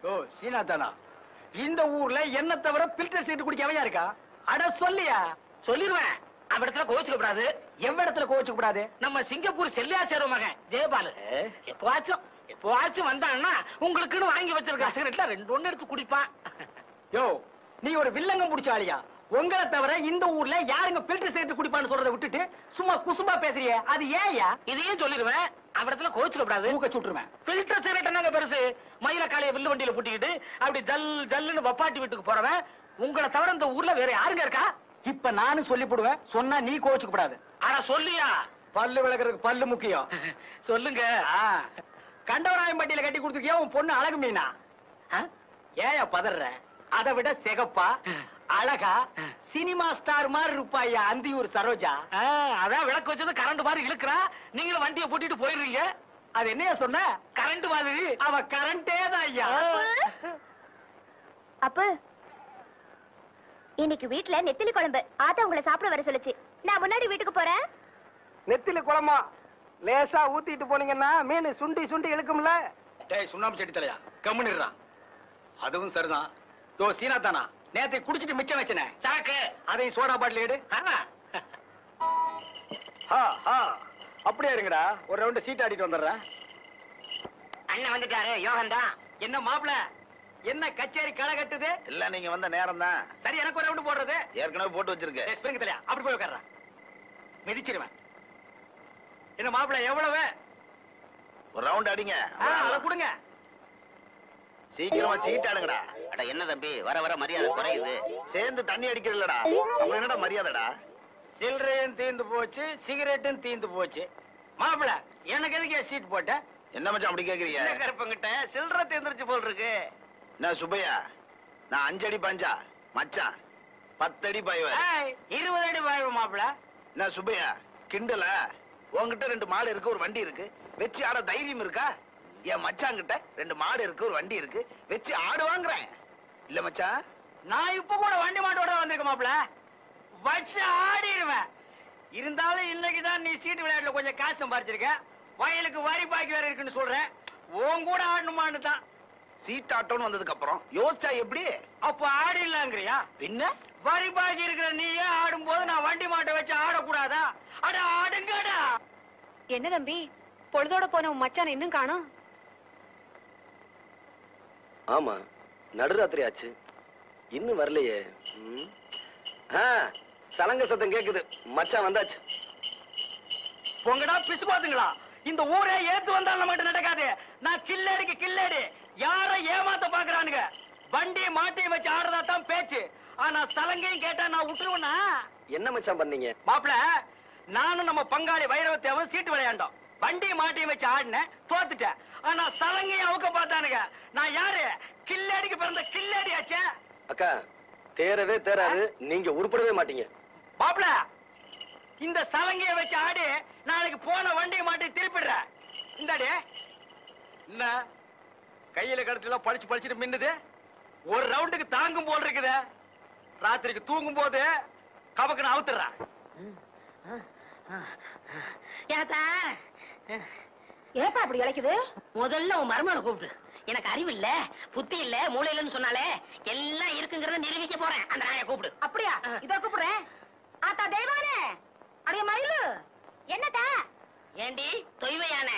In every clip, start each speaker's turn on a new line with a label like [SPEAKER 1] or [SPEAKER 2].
[SPEAKER 1] ஓ சீனாதானா, இந்த ஊர்ல என்ன தவிர பில்டர் சீட்டு குடிக்க எவையா இருக்கா? அட சொல்லியா?
[SPEAKER 2] சொல்லிடுவேன். அவ இடத்துல கோச்சுக்க கூடாது.
[SPEAKER 1] எவ்விடத்துல கோச்சுக்க கூடாது?
[SPEAKER 2] நம்ம சிங்கப்பூர் செல்லியாச்சார மகன் ஜெயபாலு எப்பவாச்சும் வந்தான்னா உங்களுக்குன்னு வாங்கி வச்சிருக்க சிகரெட்ல 2 எடுத்து குடிப்பான்.
[SPEAKER 1] யோ, நீ ஒரு வில்லங்கம் புடிச்ச ஆளியா? உங்களை தவிர இந்த ஊர்ல யாருங்க பில்டர் சீட்டு குடிப்பான்னு சொல்றதை விட்டுட்டு சும்மா குசும்பா பேசுறியே, அது ஏயா?
[SPEAKER 2] இதையும் சொல்லிடுவேன். அவ இடத்துல கோச்சுக்க கூடாது.
[SPEAKER 1] மூக்க சுட்டுருவேன்.
[SPEAKER 2] பில்டர் சிகரெட் என்னங்க பெருசு? மயில காலைய வில்லு வண்டியில புட்டிக்கிட்டு அப்படி ஜல் ஜல்லுன்னு வப்பாட்டி வீட்டுக்கு போறவன் உங்களை தவிர இந்த ஊர்ல வேற யாருங்க இருக்கா?
[SPEAKER 1] இப்ப நானும் சொல்லி போடுவேன், சொன்னா நீ கோச்சுக்க கூடாது.
[SPEAKER 2] ஆனா சொல்லியா?
[SPEAKER 1] பல்லு விளக்குறதுக்கு பல்லு முக்கியம்.
[SPEAKER 2] சொல்லுங்க.
[SPEAKER 1] கண்டவராயன் பட்டியில கட்டி கொடுத்துருக்கியா உன் பொண்ணு அழகு மீனா? ஏயா பதற? அதை விட சிகப்பா அழகா சினிமா ஸ்டார் மாதிரி இருப்பாயா அந்தியூர் சரோஜா.
[SPEAKER 2] அதான் விளக்கு வச்சது கரண்ட் மாதிரி இழுக்கிறா. நீங்களும் வண்டியை பூட்டிட்டு போயிடுறீங்க.
[SPEAKER 1] அது என்னையா சொன்ன?
[SPEAKER 2] கரண்ட் மாதிரி.
[SPEAKER 1] அவ கரண்டே தான் ஐயா.
[SPEAKER 3] அப்ப இன்னைக்கு வீட்ல நெத்திலி குழம்பு. ஆத்தா உங்களை சாப்பிட வர சொல்லுச்சு. நான் முன்னாடி வீட்டுக்கு போறேன்.
[SPEAKER 4] நெத்திலி குழம்பா லேசா ஊத்திட்டு போனீங்கன்னா மீன் சுண்டி சுண்டி இழுக்கும்ல.
[SPEAKER 1] டேய் சுண்ணாம்பு செடி தலையா, கம்முன்னுறான். அதுவும் சரிதான். யோ சீனாதானா, நேத்தை குடிச்சிட்டு மிச்சம் வச்சனே
[SPEAKER 2] சாக்கு.
[SPEAKER 1] அதையும் சோடா பாட்டில் எடு. அப்படியே இருங்கடா, ஒரு ரவுண்ட் சீட் ஆடிட்டு வந்துடுறேன்.
[SPEAKER 2] அண்ணன் வந்துட்டாரு. யோகன் தான்.
[SPEAKER 1] என்ன மாப்பிள, என்ன கச்சேரி களை கட்டுது?
[SPEAKER 5] இல்ல, நீங்க வந்த நேரம் தான்.
[SPEAKER 1] சரி, எனக்கு ஒரு ரவுண்ட் போடுறது.
[SPEAKER 5] ஏற்கனவே போட்டு வச்சிருக்கேன்.
[SPEAKER 1] ஸ்பிரிங் தலையா, அப்படி போய் உட்கார்றேன். மிதிச்சிருவேன். என்ன மாப்பிள, எவ்வளவு?
[SPEAKER 5] ஒரு ரவுண்ட் அடிங்க.
[SPEAKER 1] அதை கொடுங்க.
[SPEAKER 5] சீக்கிரமா சீட் ஆடுங்கடா.
[SPEAKER 2] அட என்ன தம்பி, வர வர மரியாதை குறையுது.
[SPEAKER 5] சேர்ந்து தண்ணி அடிக்கிறதுலடா. அப்புறம் என்னடா மரியாதைடா?
[SPEAKER 1] சில்லறையும் தீந்து போச்சு, சிகரெட்டும் தீந்து போச்சு. மாப்பிள, எனக்கு எதுக்கு சீட் போட்ட?
[SPEAKER 5] என்ன மச்சான் அப்படி கேக்குறீங்க?
[SPEAKER 1] கருப்பங்கிட்ட சில்லறை தீந்துருச்சு போல் இருக்கு.
[SPEAKER 5] என்ன சுப்பையா, நான் 5 அடி பாஞ்சா மச்சான் 10 அடி பாய்வ.
[SPEAKER 1] 20 அடி பாய்வ மாப்பிள.
[SPEAKER 5] என்ன சுப்பையா கிண்டல? உங்ககிட்ட 2 மாடு இருக்கு, ஒரு வண்டி இருக்கு, வச்சு ஆட தைரியம் இருக்கா? என் மச்சாங்கிட்ட 2 மாடு இருக்கு, ஒரு வண்டி இருக்கு, வச்சு ஆடு வாங்குறேன். இல்ல மச்சான்,
[SPEAKER 1] நான் இப்ப கூட வண்டி மாட்டோட வந்திருக்க மாப்பிள, வச்சு ஆடிடுவேன். இருந்தாலும் இன்னைக்குதான் நீ சீட்டு விளையாட்டுல கொஞ்சம் காசு சம்பாரிச்சிருக்க. வயலுக்கு வரி பாக்கி வேற இருக்குன்னு சொல்றேன். உன் கூட ஆடணுமான்னு தான்.
[SPEAKER 5] சீட் ஆட்டோன்னு வந்ததுக்கு அப்புறம் யோசிச்சா எப்படி?
[SPEAKER 1] அப்ப ஆடிடலாங்கிறியா?
[SPEAKER 5] பின்ன
[SPEAKER 1] வரி பாக்கி இருக்கிற நீயே ஆடும் போது நான் வண்டி மாட்டை வச்சு ஆடக்கூடாதா? அட ஆடுங்கடா.
[SPEAKER 6] என்ன தம்பி, பொழுதோட போன உன் மச்சான் இன்னும் காணோம்?
[SPEAKER 4] ஆமா, நடுராத்திரி ஆச்சு, இன்னும் வரலையே. சலங்க சத்தம் கேக்குது, மச்சான் வந்தாச்சு.
[SPEAKER 1] பொங்கடா பிசு பாத்துங்களா, இந்த ஊரே ஏத்து வந்தாலும் மட்டும் நடக்காது. நான் கில்லடிக்கு கில்லடி, யார ஏமாத்த பாக்குறானுங்க. வண்டியை மாட்டியை வச்சு ஆடுறதா தான் பேச்சு. ஆனா சலங்கையும் கேட்டா நான் விட்டுருவேனா?
[SPEAKER 4] என்ன மச்சான் பண்ணீங்க?
[SPEAKER 1] மாப்பிள, நானும் நம்ம பங்காளி வைரவத்தேவன் சீட்டு விளையாண்டோம். வண்டியை மாட்டியை வச்சு ஆடினேன், தோத்துட்டேன். ஆனா சலங்கையும் அவுக்க பார்த்தானுங்க. நான் யாரு? கில்லடிக்கு பிறந்த கில்லடி ஆச்சே.
[SPEAKER 4] அக்கா, தேரவே தேராது, நீங்க உருப்படவே மாட்டீங்க.
[SPEAKER 1] மாப்பிள, இந்த சலங்கையை வச்சு ஆடி நாளைக்கு போன வண்டியை மாட்டி திருப்பிடுற. இந்தாடி என்ன கையில கடத்துல படிச்சு படிச்சுட்டு மின்னுது. ஒரு ரவுண்டுக்கு தாங்கும் போல் இருக்குது. ராத்திரிக்கு தூங்கும் போது கபக்குன்னு அவுத்துறேன்.
[SPEAKER 3] ஏப்பா அப்படி இழைக்குது?
[SPEAKER 2] முதல்ல உன் மருமனை கூப்பிட்டு. எனக்கு அறிவு இல்ல, புத்தி இல்ல, மூளை இல்லன்னு சொன்னாலே எல்லாம் இருக்குங்கிறத நிரூபிக்க போறேன். அந்த நாயை கூப்பிடு.
[SPEAKER 3] அப்படியா? இதோ கூப்பிடுறேன். ஆத்தா தெய்வானே, அடைய மயிலு, என்னத்தா?
[SPEAKER 2] ஏண்டி தொய்வையான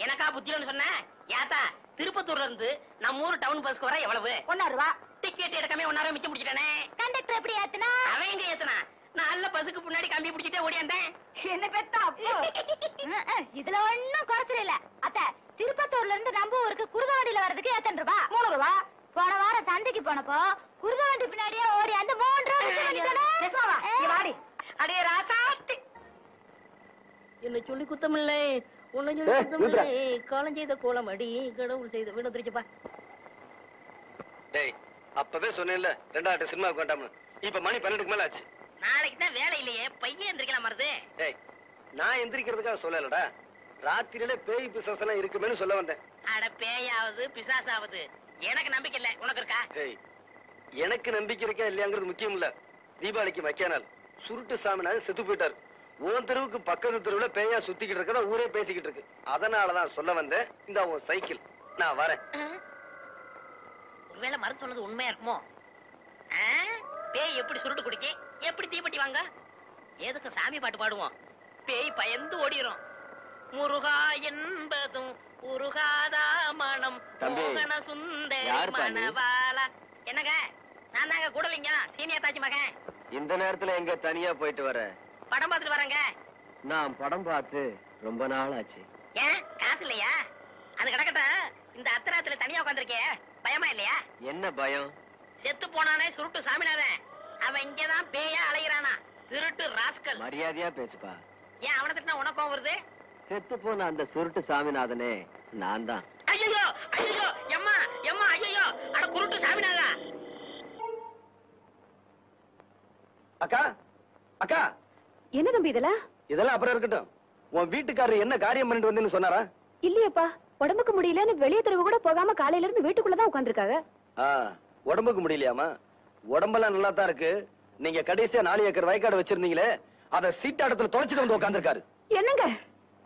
[SPEAKER 2] எனக்கா புத்தியன்னு சொன்ன? யாத்தா, திருப்பத்தூர்ல இருந்து நம்ம ஊர் டவுன் பஸ்க்கு வர எவ்வளவு?
[SPEAKER 3] 1 ரூபா.
[SPEAKER 2] டிக்கெட் எடுக்காம 1 நேரம் மிச்சம் பிடிச்சிட்டானே.
[SPEAKER 3] கண்டக்டர் எப்படி ஏத்துனா?
[SPEAKER 2] அவன் எங்க ஏத்துனா? நல்ல பஸ்ஸுக்கு முன்னாடி கம்பி பிடிச்சிட்டே ஓடியாந்தேன்.
[SPEAKER 3] என்ன பெத்தா அப்போ? இதுல ஒண்ணும் குறைச்சல இல்ல. அத்த, திருப்பத்தூர்ல இருந்து நம்ம ஊருக்கு குருத வண்டியில வர்றதுக்கு எத்தனை ரூபா? 3 ரூபா. போன வாரம் சந்தைக்கு போனப்போ குருத வண்டி பின்னாடியே ஓடி அந்த 3 ரூபா. வாடி அடைய ராசாத்தி.
[SPEAKER 2] என்ன சொல்லி குத்தமில்லை, உன்னை சொல்லி குத்தமில்லை. காலம் செய்த கோலம் அடி, கடவுள் செய்த வீடு திருச்சப்பா.
[SPEAKER 4] டேய், அப்பவே சொன்னேன்ல 2 சினிமாவுக்கு வேண்டாம்னு. இப்ப மணி 12க்கு மேல ஆச்சு.
[SPEAKER 2] நாளைக்கு தான் வேலை இல்லையே, பையன் எந்திரிக்கலாம் மருது.
[SPEAKER 4] டேய், நான் எந்திரிக்கிறதுக்காக சொல்லலடா, ராத்திரியில பேய் பிசாசு எல்லாம் இருக்குமேன்னு சொல்ல வந்தேன்.
[SPEAKER 2] அட பேயாவது பிசாசாவது எனக்கு நம்பிக்கை இல்ல, உனக்கு இருக்கா?
[SPEAKER 4] டேய், எனக்கு நம்பிக்கை இருக்கா இல்லையாங்கிறது முக்கியம் இல்ல. தீபாவளிக்கு மக்கியானால் சுருட்டு சாமினாரு செத்து போயிட்டாரு. உன் தெருவுக்கு பக்கத்து தெருவுல பேயா சுத்திக்கிட்டு இருக்கதா ஊரே பேசிக்கிட்டு இருக்கு. அதனாலதான் சொல்ல வந்தேன். இந்த உன் சைக்கிள், நான் வரேன்.
[SPEAKER 7] மருந்து சொன்னது உண்மையா இருக்குமோ? பேய் எப்படி சுருட்டு குடிக்க, எப்படி தீப்பெட்டி வாங்க, எதுக்கு சாமி பாட்டு பாடுவோம்? பேய் பயந்து ஓடிரும். முருகா என்பதும் உருகாதா மனம் மோகன சுந்தரி மணவாளா. என்னங்க, நான் தாங்க கூடலிங்க, சீனியர் தாச்சி மகன்.
[SPEAKER 4] இந்த நேரத்துல எங்க தனியா போயிட்டு வர?
[SPEAKER 7] படம் பார்த்துட்டு வரேங்க.
[SPEAKER 4] நான் படம் பார்த்து ரொம்ப நாள் ஆச்சு.
[SPEAKER 7] ஏன் காசு இல்லையா? அது கிடக்கட்டும். இந்த அத்தராத்துல தனியா உட்காந்துருக்கே, பயமா இல்லையா?
[SPEAKER 4] என்ன பயம்?
[SPEAKER 7] செத்து போனானே சுருட்டு சாமிநாதன், அவன் இங்கதான் பேயா அலைகிறானா, திருட்டு ராஸ்கல்.
[SPEAKER 4] மரியாதையா பேசுப்பா.
[SPEAKER 7] ஏன் அவனை திட்டினா உனக்கும் வருது?
[SPEAKER 4] செத்து போன அந்த சுருட்டு சாமிநாதனே நான் தான்.
[SPEAKER 7] ஐயோ ஐயோ, எம்மா எம்மா, ஐயோ, அட குருட்டு சாமிநாதா.
[SPEAKER 4] அக்கா அக்கா,
[SPEAKER 6] என்ன தம்பி இதெல்லாம்?
[SPEAKER 4] இதெல்லாம் அப்புறம் இருக்கட்டும். உன் வீட்டுக்காரர் என்ன காரியம் பண்ணிட்டு வந்தேன்னு சொன்னாரா?
[SPEAKER 6] இல்லையப்பா, உடம்புக்கு முடியலன்னு வெளியே தெருவு கூட போகாம காலையில இருந்து வீட்டுக்குள்ளதான் உட்காந்துருக்காங்க.
[SPEAKER 4] உடம்புக்கு முடியலையாமா? உடம்பெல்லாம் நல்லா தான் இருக்கு. நீங்க கடைசியா 4 ஏக்கர் வயக்காடு வச்சிருந்தீங்களே, அத சீட்டாடத்துல தொலைச்சிட்டு வந்து உட்காந்துருக்காரு.
[SPEAKER 6] என்னங்க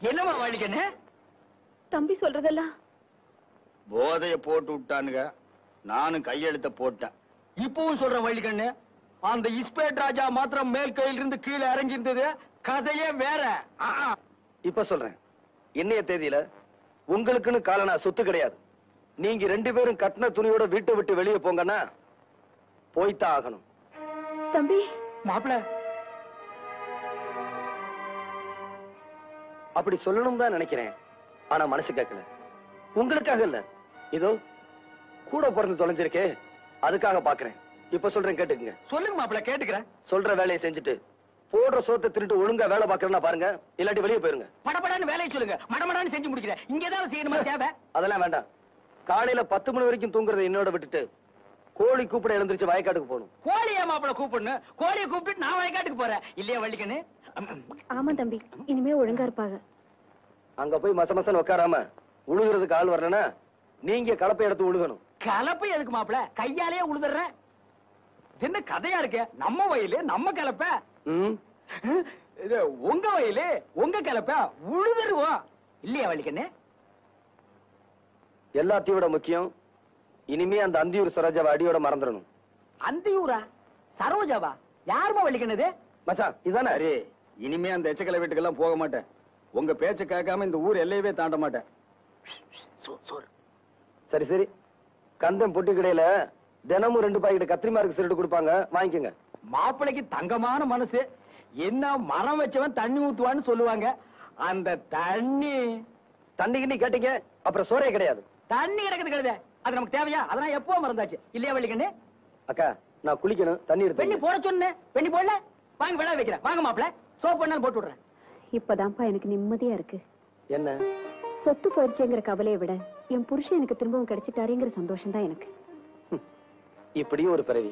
[SPEAKER 1] என்னமா வழிக்கண்ணு?
[SPEAKER 6] தம்பி சொல்றதெல்லாம்
[SPEAKER 1] போதைய போட்டு விட்டானுங்க, நானும் கையெழுத்த போட்டேன். இப்பவும் சொல்றேன் வழிக்கண்ணு, அந்த இஸ்பேட் ராஜா மாத்திரம் மேல் கையில இருந்து கீழே இறங்கி இருந்தது, கதையே வேற.
[SPEAKER 4] இப்ப சொல்றேன், இன்னைய தேதியில உங்களுக்குன்னு காலனா சொத்து கிடையாது. நீங்க 2 பேரும் கட்டின துணியோட வீட்டை விட்டு வெளியே போங்கன்னா போய்தான் ஆகணும்.
[SPEAKER 6] தம்பி
[SPEAKER 1] மாப்பிள
[SPEAKER 4] அப்படி சொல்லணும் தான் நினைக்கிறேன், ஆனா மனசு கேட்கல. உங்களுக்காக இல்ல, இதோ கூட பிறந்து தொலைஞ்சிருக்கே அதுக்காக பாக்குறேன். இப்ப சொல்றேன், கேட்டுக்குங்க.
[SPEAKER 1] சொல்லுங்க மாப்பிள, கேட்டுக்கிறேன்.
[SPEAKER 4] சொல்ற வேலையை செஞ்சுட்டு போடுற சோத்தை திருட்டு ஒழுங்கா வேலை பாக்குறேன்னா பாருங்க, இல்லாட்டி வெளியே போயிருங்க.
[SPEAKER 1] படபடான்னு வேலையை சொல்லுங்க, மடமடான்னு செஞ்சு முடிக்கிறேன். இங்க ஏதாவது செய்யணுமா தேவை?
[SPEAKER 4] அதெல்லாம் வேண்டாம். காலையில 10 மணி வரைக்கும் தூங்குறத என்னோட விட்டுட்டு கோழி கூப்பிட எழுந்திருச்சு வயக்காட்டுக்கு போகணும்.
[SPEAKER 1] கோழியா மாப்பிள கூப்பிடணும்? கோழியை கூப்பிட்டு நான் வயக்காட்டுக்கு போறேன் இல்லையா வள்ளிக்கண்ணு?
[SPEAKER 6] ஆமா தம்பி, இனிமே ஒழுங்கா இருப்பாங்க.
[SPEAKER 4] அங்க போய் மசமசன்னு உட்காராம உழுகுறதுக்கு ஆள் வரலன்னா நீங்க கலப்பை எடுத்து உழுகணும்.
[SPEAKER 1] கலப்பை எதுக்கு மாப்பிள? கையாலேயே உழுதுறேன். என்ன கதையா இருக்க? நம்ம வயலு நம்ம கலப்பை, உங்க வயலு உங்க கலப்பை, உழுதுருவோம் இல்லையா வள்ளிக்கண்ணு?
[SPEAKER 4] எல்லாத்தையும் விட முக்கியம், இனிமே அந்த அந்தியூர் சரோஜாவை அடியோட மறந்துடணும்.
[SPEAKER 1] அந்தியூரா? சரோஜாவா? யாருமா வள்ளிக்கண்ணது?
[SPEAKER 4] மச்சான் இதானே?
[SPEAKER 1] அரே, இனிமே அந்த எச்சக்கலை வீட்டுக்கெல்லாம் போக மாட்டேன். உங்க பேச்ச கேட்காம இந்த ஊர் எல்லையவே தாண்ட மாட்டேன்.
[SPEAKER 4] சரி சரி, கந்தம் பொட்டி கடையில தினமும் 2 பாக்கெட் கத்திரிமாருக்கு திருட்டு கொடுப்பாங்க, வாங்கிக்கோங்க.
[SPEAKER 1] மாப்பிளைக்கு தங்கமான மனசு, என்ன மரம் வச்சவன் தண்ணி ஊத்துவான்னு சொல்லுவாங்க. அந்த
[SPEAKER 4] தண்ணிக்கு நீ கேட்டீங்க, அப்புறம் சோறே கிடையாது.
[SPEAKER 1] தண்ணி கிடக்குது கிடையாது, அது நமக்கு தேவையா? அதெல்லாம் எப்போ மறந்தாச்சு இல்லையா வள்ளிக்கண்ணு?
[SPEAKER 4] அக்கா, நான் குளிக்கணும், தண்ணி
[SPEAKER 1] பெண்ணி
[SPEAKER 4] எடுத்து
[SPEAKER 1] போட சொன்னேன். பெண்ணி போடல, வாங்க விளைய வைக்கிறேன். வாங்க மாப்பிள, சோப் பண்ணாலும் போட்டு விடுறேன்.
[SPEAKER 6] இப்பதான்ப்பா எனக்கு நிம்மதியா இருக்கு.
[SPEAKER 4] என்ன?
[SPEAKER 6] சொத்து போயிடுச்சுங்கிற கவலையை விட என் புருஷன் எனக்கு திரும்பவும் கிடைச்சிட்டாருங்கிற சந்தோஷம் தான் எனக்கு.
[SPEAKER 4] இப்படியும் ஒரு பிறவி.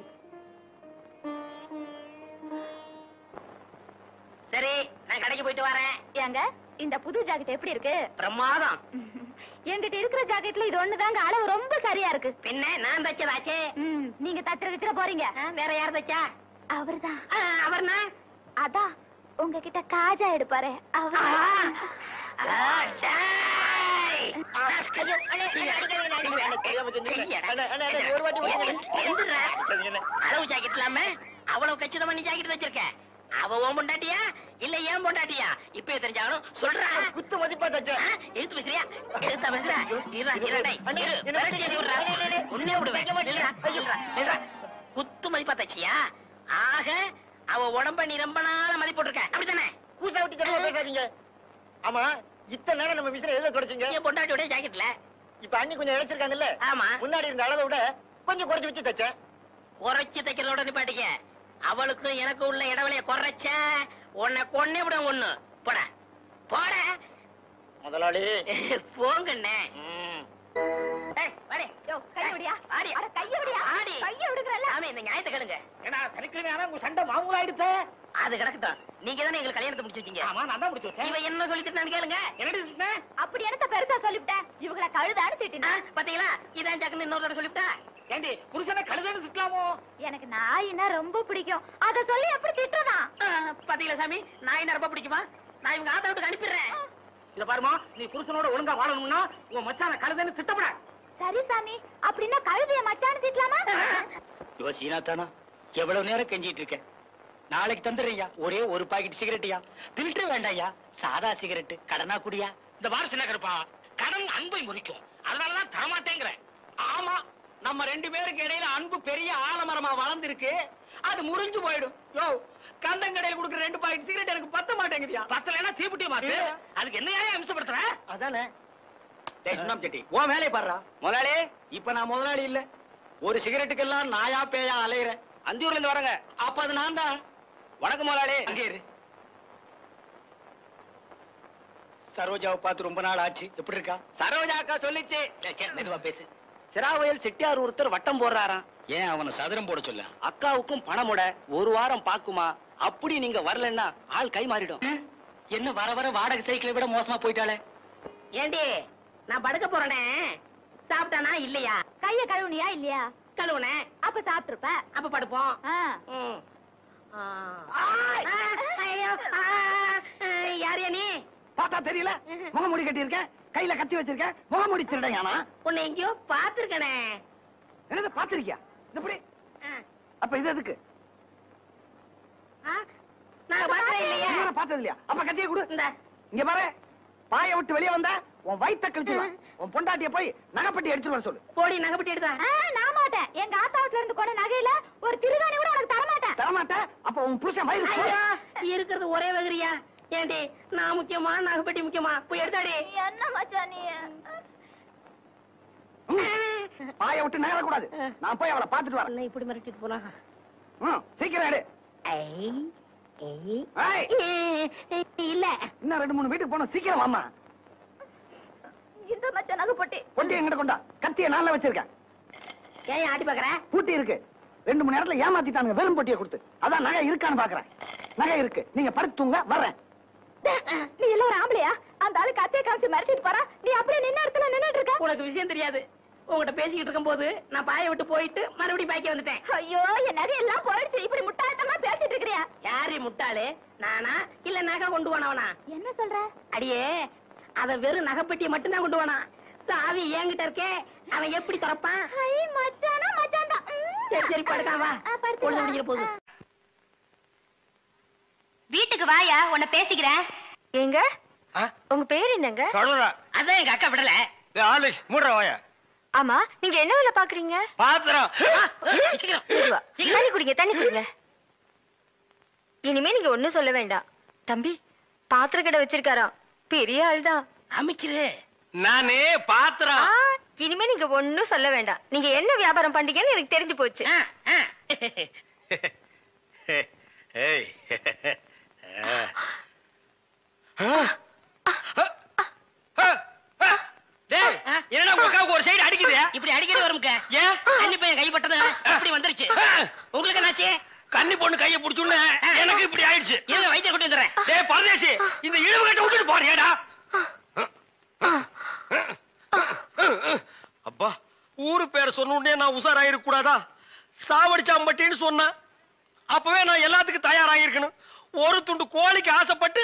[SPEAKER 7] சரி, நான் கடைக்கு போயிட்டு வரேன்.
[SPEAKER 3] ஏங்க, இந்த புது ஜாக்கெட் எப்படி இருக்கு?
[SPEAKER 7] பிரமாதம்.
[SPEAKER 3] என்கிட்ட இருக்கிற ஜாக்கெட்ல இது ஒண்ணுதாங்க அளவு ரொம்ப சரியா இருக்கு.
[SPEAKER 7] பின்ன நான் தச்சதாச்சே.
[SPEAKER 3] நீங்க தச்சுற போறீங்க.
[SPEAKER 7] வேற யார் தச்சா?
[SPEAKER 3] அவர்தான்.
[SPEAKER 7] அவர்னா?
[SPEAKER 3] அதான் உங்ககிட்ட காஜா எடுப்பாரு அவர்.
[SPEAKER 7] அளவு ஜாக்கெட் இல்லாம அவ்வளவு கச்சிதமா நீ ஜாக்கெட் வச்சிருக்க. அவ ஓம் பொண்டாட்டியா இல்ல ஏன் பொண்டாட்டியா? இப்ப தெரிஞ்சாலும் சொல்ற.
[SPEAKER 1] குத்து மதிப்பா தச்ச.
[SPEAKER 7] எடுத்து பேசுறியா? எடுத்தா பேசுற. உன்னே விடுவேன். குத்து மதிப்பா தச்சியா? ஆக அவ உடம்ப நீ ரொம்ப நாள மதிப்பு போட்டிருக்க, அப்படித்தானே?
[SPEAKER 1] கூசா விட்டு பேசாதீங்க. ஆமா, இத்தனை நேரம் நம்ம விசிற எதுல தொடச்சீங்க?
[SPEAKER 7] என் பொண்டாட்டியோட ஜாக்கெட்ல.
[SPEAKER 1] இப்ப அண்ணி கொஞ்சம் இழைச்சிருக்காங்கல்ல?
[SPEAKER 7] ஆமா.
[SPEAKER 1] முன்னாடி இருந்த அளவை விட கொஞ்சம் குறைச்சு வச்சு தச்சேன்.
[SPEAKER 7] குறைச்சு தைக்கிறதோட நிப்பாட்டிக்க. அவளுக்கும் எனக்கு உள்ள இடைவெளிய குறைச்ச உன்னை கொன்னே விட ஒண்ணு. போட போட
[SPEAKER 1] முதலாளி
[SPEAKER 7] போங்கண்ணே. இந்த நியாயத்தை கேளுங்க.
[SPEAKER 1] சண்டை மாமூல் ஆயிடுச்சு.
[SPEAKER 7] அது கிடக்கட்டும். நீங்க தானே எங்களுக்கு கல்யாணத்தை முடிச்சு வச்சீங்க.
[SPEAKER 1] ஆமா, நான் தான் முடிச்சு.
[SPEAKER 7] இவ என்ன சொல்லிட்டு கேளுங்க.
[SPEAKER 1] என்ன
[SPEAKER 3] அப்படி என்ன பெருசா சொல்லிவிட்டேன்? இவங்களை கழுதான்னு திட்டினா
[SPEAKER 7] பாத்தீங்களா? இதான் ஜாக்குன்னு இன்னொரு சொல்லிவிட்டா.
[SPEAKER 1] ஏண்டி புருஷனை கழுதான்னு திட்டலாமோ?
[SPEAKER 3] எனக்கு நாயினா ரொம்ப பிடிக்கும், அத சொல்லி எப்படி திட்டுறதா?
[SPEAKER 7] பாத்தீங்களா சாமி, நாய் ரொம்ப பிடிக்குமா? நான் இவங்க ஆத்தா வீட்டுக்கு அனுப்பிடுறேன்.
[SPEAKER 1] இத பாருமா, நீ புருஷனோட ஒழுங்கா வாழணும்னா உன் மச்சான கழுதான்னு திட்டப்பட.
[SPEAKER 3] சரி சாமி, அப்படின்னா கழுதைய மச்சான்னு திட்டலாமா?
[SPEAKER 2] யோசினா தானா எவ்வளவு நேரம் கெஞ்சிட்டு இருக்கேன். நாளைக்கு தந்துடுறீங்க. ஒரே ஒரு பாக்கெட் சிகரெட்டியா? பில்டர் வேண்டாயா, சாதா சிகரெட். கடனா குடியா? இந்த வாரசு என்ன கருப்பா, கடன் அன்பை முறிக்கும், அதனாலதான் தரமாட்டேங்கிறேன். ஆமா, நம்ம 2 பேருக்கு இடையில அன்பு பெரிய ஆலமரமா வளர்ந்துருக்கு, அது முறிஞ்சு போயிடும். யோ, கந்தங்கடையில் கொடுக்குற 2 பாக்கெட் சிகரெட் எனக்கு பத்த மாட்டேங்குதியா? பத்தலைன்னா தீப்புட்டிய மாத்து. அதுக்கு என்னையா அம்சப்படுத்துற? அதானே. சுண்ணாம்பு செட்டி, ஓ வேலையை பாடுறா. முதலாளி, இப்ப நான் முதலாளி இல்ல. ஒரு சிகரெட்டுக்கெல்லாம் நாயா பேயா அலையிறேன். அந்தியூர்ல இருந்து வரங்க. அப்ப அது நான் தான். வணக்கம் முதலாளி. அங்கே இரு. சரோஜாவை பார்த்து ரொம்ப நாள் ஆச்சு. எப்படி இருக்கா? சரோஜா அக்கா சொல்லிச்சு. மெதுவா பேசு. சிராவயல் செட்டியார் ஒருத்தர் வட்டம் போடுறாராம். ஏன் அவனை சதுரம் போட சொல்ல? அக்காவுக்கும் பணமுட 1 வாரம் பாக்குமா. அப்படி நீங்க வரலன்னா ஆள் கை மாறிடும். என்ன வர வர வாடகை சைக்கிளை விட மோசமா போயிட்டாளே.
[SPEAKER 7] ஏண்டி, நான் படுக்க போறேனே, சாப்பிட்டானா இல்லையா?
[SPEAKER 3] கைய கழுவுனியா இல்லையா?
[SPEAKER 7] கழுவுனேன்.
[SPEAKER 3] அப்ப சாப்பிட்டுருப்ப.
[SPEAKER 7] அப்ப படுப்போம். யாரையா நீ?
[SPEAKER 5] பார்த்தா தெரியல, முகமூடி கட்டி இருக்க, கையில கத்தி வச்சிருக்க, முகமூடி திருடையானா?
[SPEAKER 7] உன்னை எங்கேயோ பாத்துருக்கனே.
[SPEAKER 5] என்னது பாத்திருக்கியா? இப்படி அப்ப இது எதுக்கு?
[SPEAKER 7] நான் பார்த்தேன் இல்லையா?
[SPEAKER 5] பார்த்தது இல்லையா? அப்ப கத்தியை கொடு.
[SPEAKER 7] இந்த
[SPEAKER 5] இங்க பாரு, பாய விட்டு வெளியே வந்தா உன் வயித்த கழிச்சுடுவேன். உன் பொண்டாட்டிய போய் நகைப்பட்டி எடுத்துருவேன் சொல்லு.
[SPEAKER 7] போடி, நகைப்பட்டி எடுத்தா?
[SPEAKER 3] நான் மாட்டேன். எங்க ஆத்தாவுல இருந்து கொண்ட நகையில ஒரு திருகாணி கூட உனக்கு தரமாட்டேன்.
[SPEAKER 5] தரமாட்டேன்? அப்ப உன் புருஷன் வயிறு
[SPEAKER 7] இருக்கிறது ஒரே வகிரியா? ஏண்டி, நான் முக்கியமா நகைப்பட்டி முக்கியமா? போய் எடுத்தாடி.
[SPEAKER 3] என்ன மச்சான் நீ?
[SPEAKER 5] பாய விட்டு நகர கூடாது. நான் போய் அவளை பாத்துட்டு வரேன்.
[SPEAKER 7] இப்படி மிரட்டிட்டு போனா
[SPEAKER 5] சீக்கிரம் எடு.
[SPEAKER 7] இல்ல,
[SPEAKER 5] இன்னும் 2 3 வீட்டுக்கு போனோம். சீக்கிரம் வாமா.
[SPEAKER 3] இந்த மச்சான் நகை பொட்டி.
[SPEAKER 5] பொட்டி எங்கிட்ட கொண்டா. கத்திய நான்ல வச்சிருக்கேன்.
[SPEAKER 7] ஏன் ஆட்டி பாக்குற?
[SPEAKER 5] பூட்டி இருக்கு. 2 மணி நேரத்துல ஏமாத்திட்டானுங்க வெறும் பொட்டியை கொடுத்து. அதான் நகை இருக்கான்னு பாக்குறேன். நகை இருக்கு. நீங்க படுத்துங்க, வர்றேன்.
[SPEAKER 3] நீ எல்லாம் ஒரு ஆம்பளையா? அந்த ஆளு கத்திய காமிச்சு மிரட்டிட்டு போறா, நீ அப்படியே நின்ன இடத்துல நின்னுட்டு இருக்க.
[SPEAKER 7] உனக்கு விஷயம் தெரியாது. உங்ககிட்ட பேசிக்கிட்டு இருக்கும் போது நான் பாய விட்டு போயிட்டு மறுபடியும் பாய்க்க வந்துட்டேன்.
[SPEAKER 3] ஐயோ, என் நகை எல்லாம் போயிடுச்சு. இப்படி முட்டாள்தனமா பேசிட்டு இருக்கிறியா?
[SPEAKER 7] யாரு முட்டாளு, நானா இல்ல நகை கொண்டு போனவனா?
[SPEAKER 3] என்ன சொல்ற?
[SPEAKER 7] அடியே, அவன் வெறும் நகைப்பட்டியை மட்டும்தான் கொண்டு போனான். சாவி என்கிட்ட இருக்கே, அவன் எப்படி திறப்பான்?
[SPEAKER 3] மச்சானா மச்சான் தான்.
[SPEAKER 7] சரி சரி, படுக்கான் வா. பொழுது முடிக்கிற போது
[SPEAKER 3] வீட்டுக்கு வாயா, உன்னை பேசிக்கிறேன்.
[SPEAKER 6] ஏங்க, உங்க பேர் என்னங்க?
[SPEAKER 7] அதான் எங்க அக்கா விடல.
[SPEAKER 1] ஆலிஸ் மூடுற வாயா.
[SPEAKER 6] ஆமா, நீங்க என்ன வேலை பாக்குறீங்க?
[SPEAKER 1] பாத்திரம்.
[SPEAKER 6] தண்ணி குடிங்க, தண்ணி குடிங்க. இனிமே நீங்க ஒண்ணும் சொல்ல வேண்டாம். தம்பி, பாத்திர கடை வச்சிருக்காராம், பெரிய ஆள்தான்.
[SPEAKER 7] அமைக்கிறே
[SPEAKER 1] நானே பாத்திரம்.
[SPEAKER 6] இனிமே நீங்க ஒண்ணும் சொல்ல வேண்டாம். நீங்க என்ன வியாபாரம் பண்றீங்கன்னு எனக்கு தெரிஞ்சு போச்சு.
[SPEAKER 1] என்னடா உங்களுக்காக ஒரு சைடு அடிக்குது?
[SPEAKER 7] இப்படி அடிக்கடி வரும்க்க.
[SPEAKER 1] ஏன்?
[SPEAKER 7] கன்னி பையன் கைப்பட்டது இப்படி வந்துருச்சு. உங்களுக்கு என்னாச்சு?
[SPEAKER 1] கன்னி பொண்ணு கைய புடிச்சுன்னு எனக்கு இப்படி ஆயிடுச்சு.
[SPEAKER 7] இருங்க, வைத்தியர் கொண்டு வந்துடுறேன்.
[SPEAKER 1] டேய் பரதேசி, இந்த இழுவு கட்ட விட்டுட்டு போறியேடா. அப்பா, ஊரு பேர் சொன்ன உடனே நான் உசாராயிருக்க கூடாதா? சாவடிச்சாம்பட்டின்னு சொன்னேன். அப்பவே நான் எல்லாத்துக்கும் தயாராகிருக்கணும். ஒரு துண்டு கோழிக்கு ஆசைப்பட்டு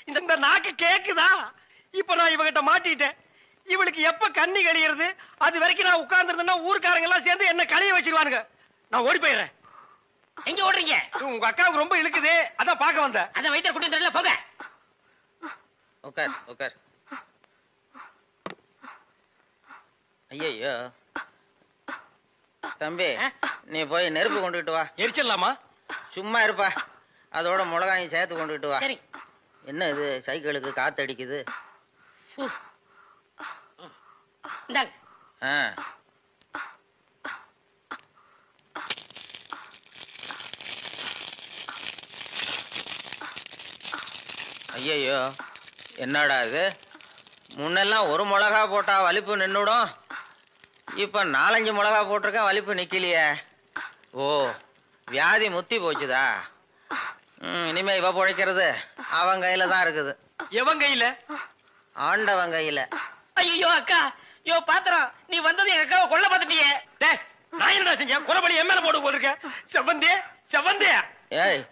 [SPEAKER 1] இந்த நாக்கு கேக்குதா? இப்ப நான் இவகிட்ட மாட்டிட்டேன். இவளுக்கு எப்ப கண்ணி கழியறது? அது வரைக்கும் நான் உட்கார்ந்து ஊருக்காரங்க எல்லாம் சேர்ந்து என்ன கழிய வச்சிருவானுங்க. நான் ஓடி போயிடுறேன்.
[SPEAKER 7] எங்க ஓடுறீங்க?
[SPEAKER 1] உங்க அக்காவுக்கு ரொம்ப இழுக்குது, அதான் பாக்க வந்தேன்.
[SPEAKER 7] அதான் வைத்தியர் கொண்டு வந்துடல, போங்க.
[SPEAKER 8] உட்கார் உட்கார். ஐயோ தம்பி, நீ போய் நெருப்பு கொண்டுகிட்டு வா.
[SPEAKER 1] எரிச்சிடலாமா?
[SPEAKER 8] சும்மா இருப்பா, அதோட மிளகாயும் சேர்த்து கொண்டுகிட்டு வா.
[SPEAKER 7] சரி.
[SPEAKER 8] என்ன இது, சைக்கிளுக்கு காத்தடிக்குது?
[SPEAKER 7] இந்தாங்க.
[SPEAKER 8] ஐயோ, என்னடா இது? முன்னெல்லாம் ஒரு மிளகா போட்டா வலிப்பு நின்னுடும், இப்ப 4-5 மிளகா போட்டிருக்க, வலிப்பு நிக்கலையே. ஓ, வியாதி முத்தி போச்சுதா? இனிமே இவ பொழைக்கிறது அவன் கையில தான் இருக்குது.
[SPEAKER 1] எவன் கையில?
[SPEAKER 8] ஆண்டவன் கையில.
[SPEAKER 7] ஐயோ அக்கா, யோ பாத்திரம், நீ வந்தது எங்க அக்காவை கொல்ல பாத்துட்டியே.
[SPEAKER 1] நான் என்னடா செஞ்சேன்? கொலைபடி என் மேல போட்டு போட்டிருக்கேன். செவந்தே செவந்தே.
[SPEAKER 8] ஏய்,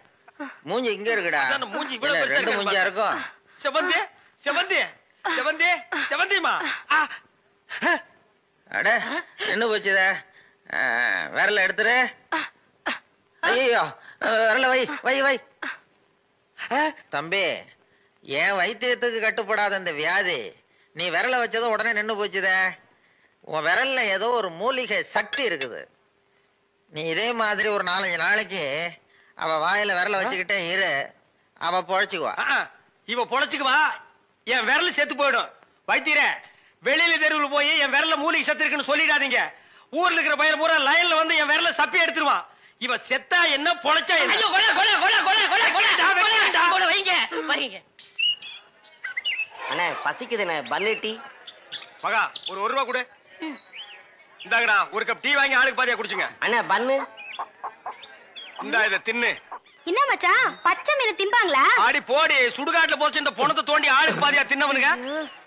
[SPEAKER 8] மூஞ்சி இங்க இருக்குடா.
[SPEAKER 1] மூஞ்சி
[SPEAKER 8] 2 மூஞ்சியா இருக்கும்.
[SPEAKER 1] செவந்தே செவந்தே செவந்தே செவந்திமா.
[SPEAKER 8] அட நின்னு போச்சுத. விரல எடுத்துரு. ஐயோ விரல வை வை வை. தம்பி, என் வைத்தியத்துக்கு கட்டுப்படாத இந்த வியாதி நீ விரல வச்சதும் உடனே நின்னு போச்சுத. உன் விரல்ல ஏதோ ஒரு மூலிகை சக்தி இருக்குது. நீ இதே மாதிரி ஒரு 4-5 நாளைக்கு அவ வாயில விரல வச்சுக்கிட்டே இரு, அவ பொழைச்சுக்குவா.
[SPEAKER 1] இவ பொழைச்சுக்குவா, என் விரல் செத்து போயிடும். வைத்தியரே, வெளியில தெருவில் போய் என் விரல்ல மூலிகை சத்து இருக்குன்னு சொல்லிடாதீங்க. ஊர்ல இருக்கிற பையன் பூரா லைன்ல வந்து என் விரல சப்பி எடுத்துருவான். இவ செத்தா என்ன பொழைச்சா என்ன?
[SPEAKER 7] ஐயோ, கொலை கொலை கொலை கொலை கொலை கொலை கொலை வைங்க வைங்க.
[SPEAKER 9] அண்ணே பசிக்குதுண்ணே, பன்னு டீ.
[SPEAKER 1] மகா ஒரு ரூபா கொடு. இந்தாங்கடா, ஒரு கப் டீ வாங்கி ஆளுக்கு பாதியா குடிச்சுங்க.
[SPEAKER 9] அண்ணே பன்னு.
[SPEAKER 1] இந்தா இத தின்னு.
[SPEAKER 3] என்ன மச்சான், பச்சை மீன் திம்பாங்களா?
[SPEAKER 1] ஆடி போடி, சுடுகாட்டுல போச்சு இந்த பொணத்தை தோண்டி ஆளுக்கு பாதியா தின்னவனுங்க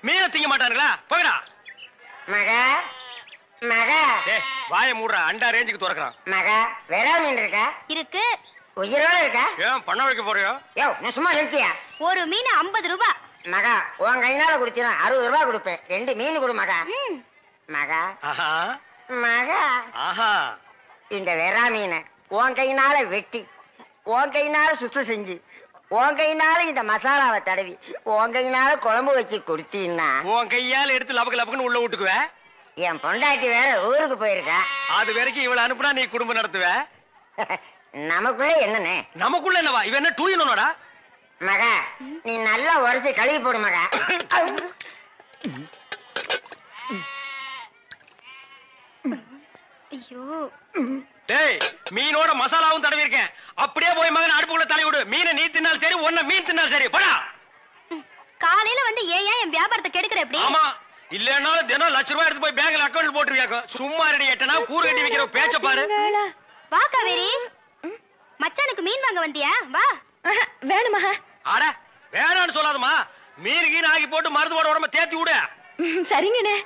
[SPEAKER 1] மீனை திங்க மாட்டானுங்களா? போகடா
[SPEAKER 9] மகா மகா.
[SPEAKER 1] வாய மூடுறா, அண்டா ரேஞ்சுக்கு துறக்கிறான்.
[SPEAKER 9] மகா வெறா மீன் இருக்கா?
[SPEAKER 3] இருக்கு.
[SPEAKER 9] உயிரோட இருக்கா?
[SPEAKER 1] ஏன் பண்ண வைக்க போறியோ?
[SPEAKER 9] யோ நான் சும்மா நிறுத்தியா?
[SPEAKER 3] ஒரு மீன் 50 ரூபாய்.
[SPEAKER 9] மகா உன் கையினால குடுத்தா 60 ரூபாய் கொடுப்பேன். 2 மீன் கொடு மகா. மகா
[SPEAKER 1] ஆஹா
[SPEAKER 9] மகா,
[SPEAKER 1] ஆஹா.
[SPEAKER 9] இந்த வெறா மீனை உன் கையினால வெட்டி, உன் கையினால சுத்தம் செஞ்சு, உன் கையினால இந்த மசாலாவை தடவி, உன் கையினால குழம்பு வச்சு கொடுத்தீன்னா
[SPEAKER 1] உன் கையால எடுத்து லபக்கு லபக்குன்னு உள்ள விட்டுக்குவ.
[SPEAKER 9] என் பொண்டாட்டி வேற ஊருக்கு போயிருக்கா.
[SPEAKER 1] அது வரைக்கும் இவளை அனுப்புனா நீ குடும்பம் நடத்துவ.
[SPEAKER 9] நமக்குள்ள என்னண்ணே?
[SPEAKER 1] நமக்குள்ள என்னவா? இவன் என்ன டூயினோடா?
[SPEAKER 9] மகா நீ நல்லா உரைச்சு கழுவி போடு மகா.
[SPEAKER 3] ஐயோ,
[SPEAKER 1] டேய், மீனோட மசாலாவும் தடவி இருக்கேன். அப்படியே போய் மகன் அடுப்புக்குள்ள தலை விடு. மீனை நீ தின்னாலும் சரி, ஒன்ன மீன் தின்னாலும் சரி. போடா.
[SPEAKER 3] காலையில வந்து ஏன் என் வியாபாரத்தை கெடுக்கிற எப்படி?
[SPEAKER 1] ஆமா, இல்லன்னாலும் தினம் ₹1,00,000 எடுத்து போய் பேங்க்ல அக்கௌண்ட் போட்டுருவியாக்கும். சும்மா ரெடி எட்டனா கூறு கட்டி வைக்கிற பேச்ச பாரு.
[SPEAKER 3] வா காவேரி, மச்சானுக்கு மீன் வாங்க வந்தியா? வா. வேணுமா?
[SPEAKER 1] ஆட வேணான்னு சொல்லாதமா. மீன் கீன் ஆகி போட்டு மருந்து போட உடம்ப தேத்தி விடு.
[SPEAKER 3] சரிங்கண்ணே.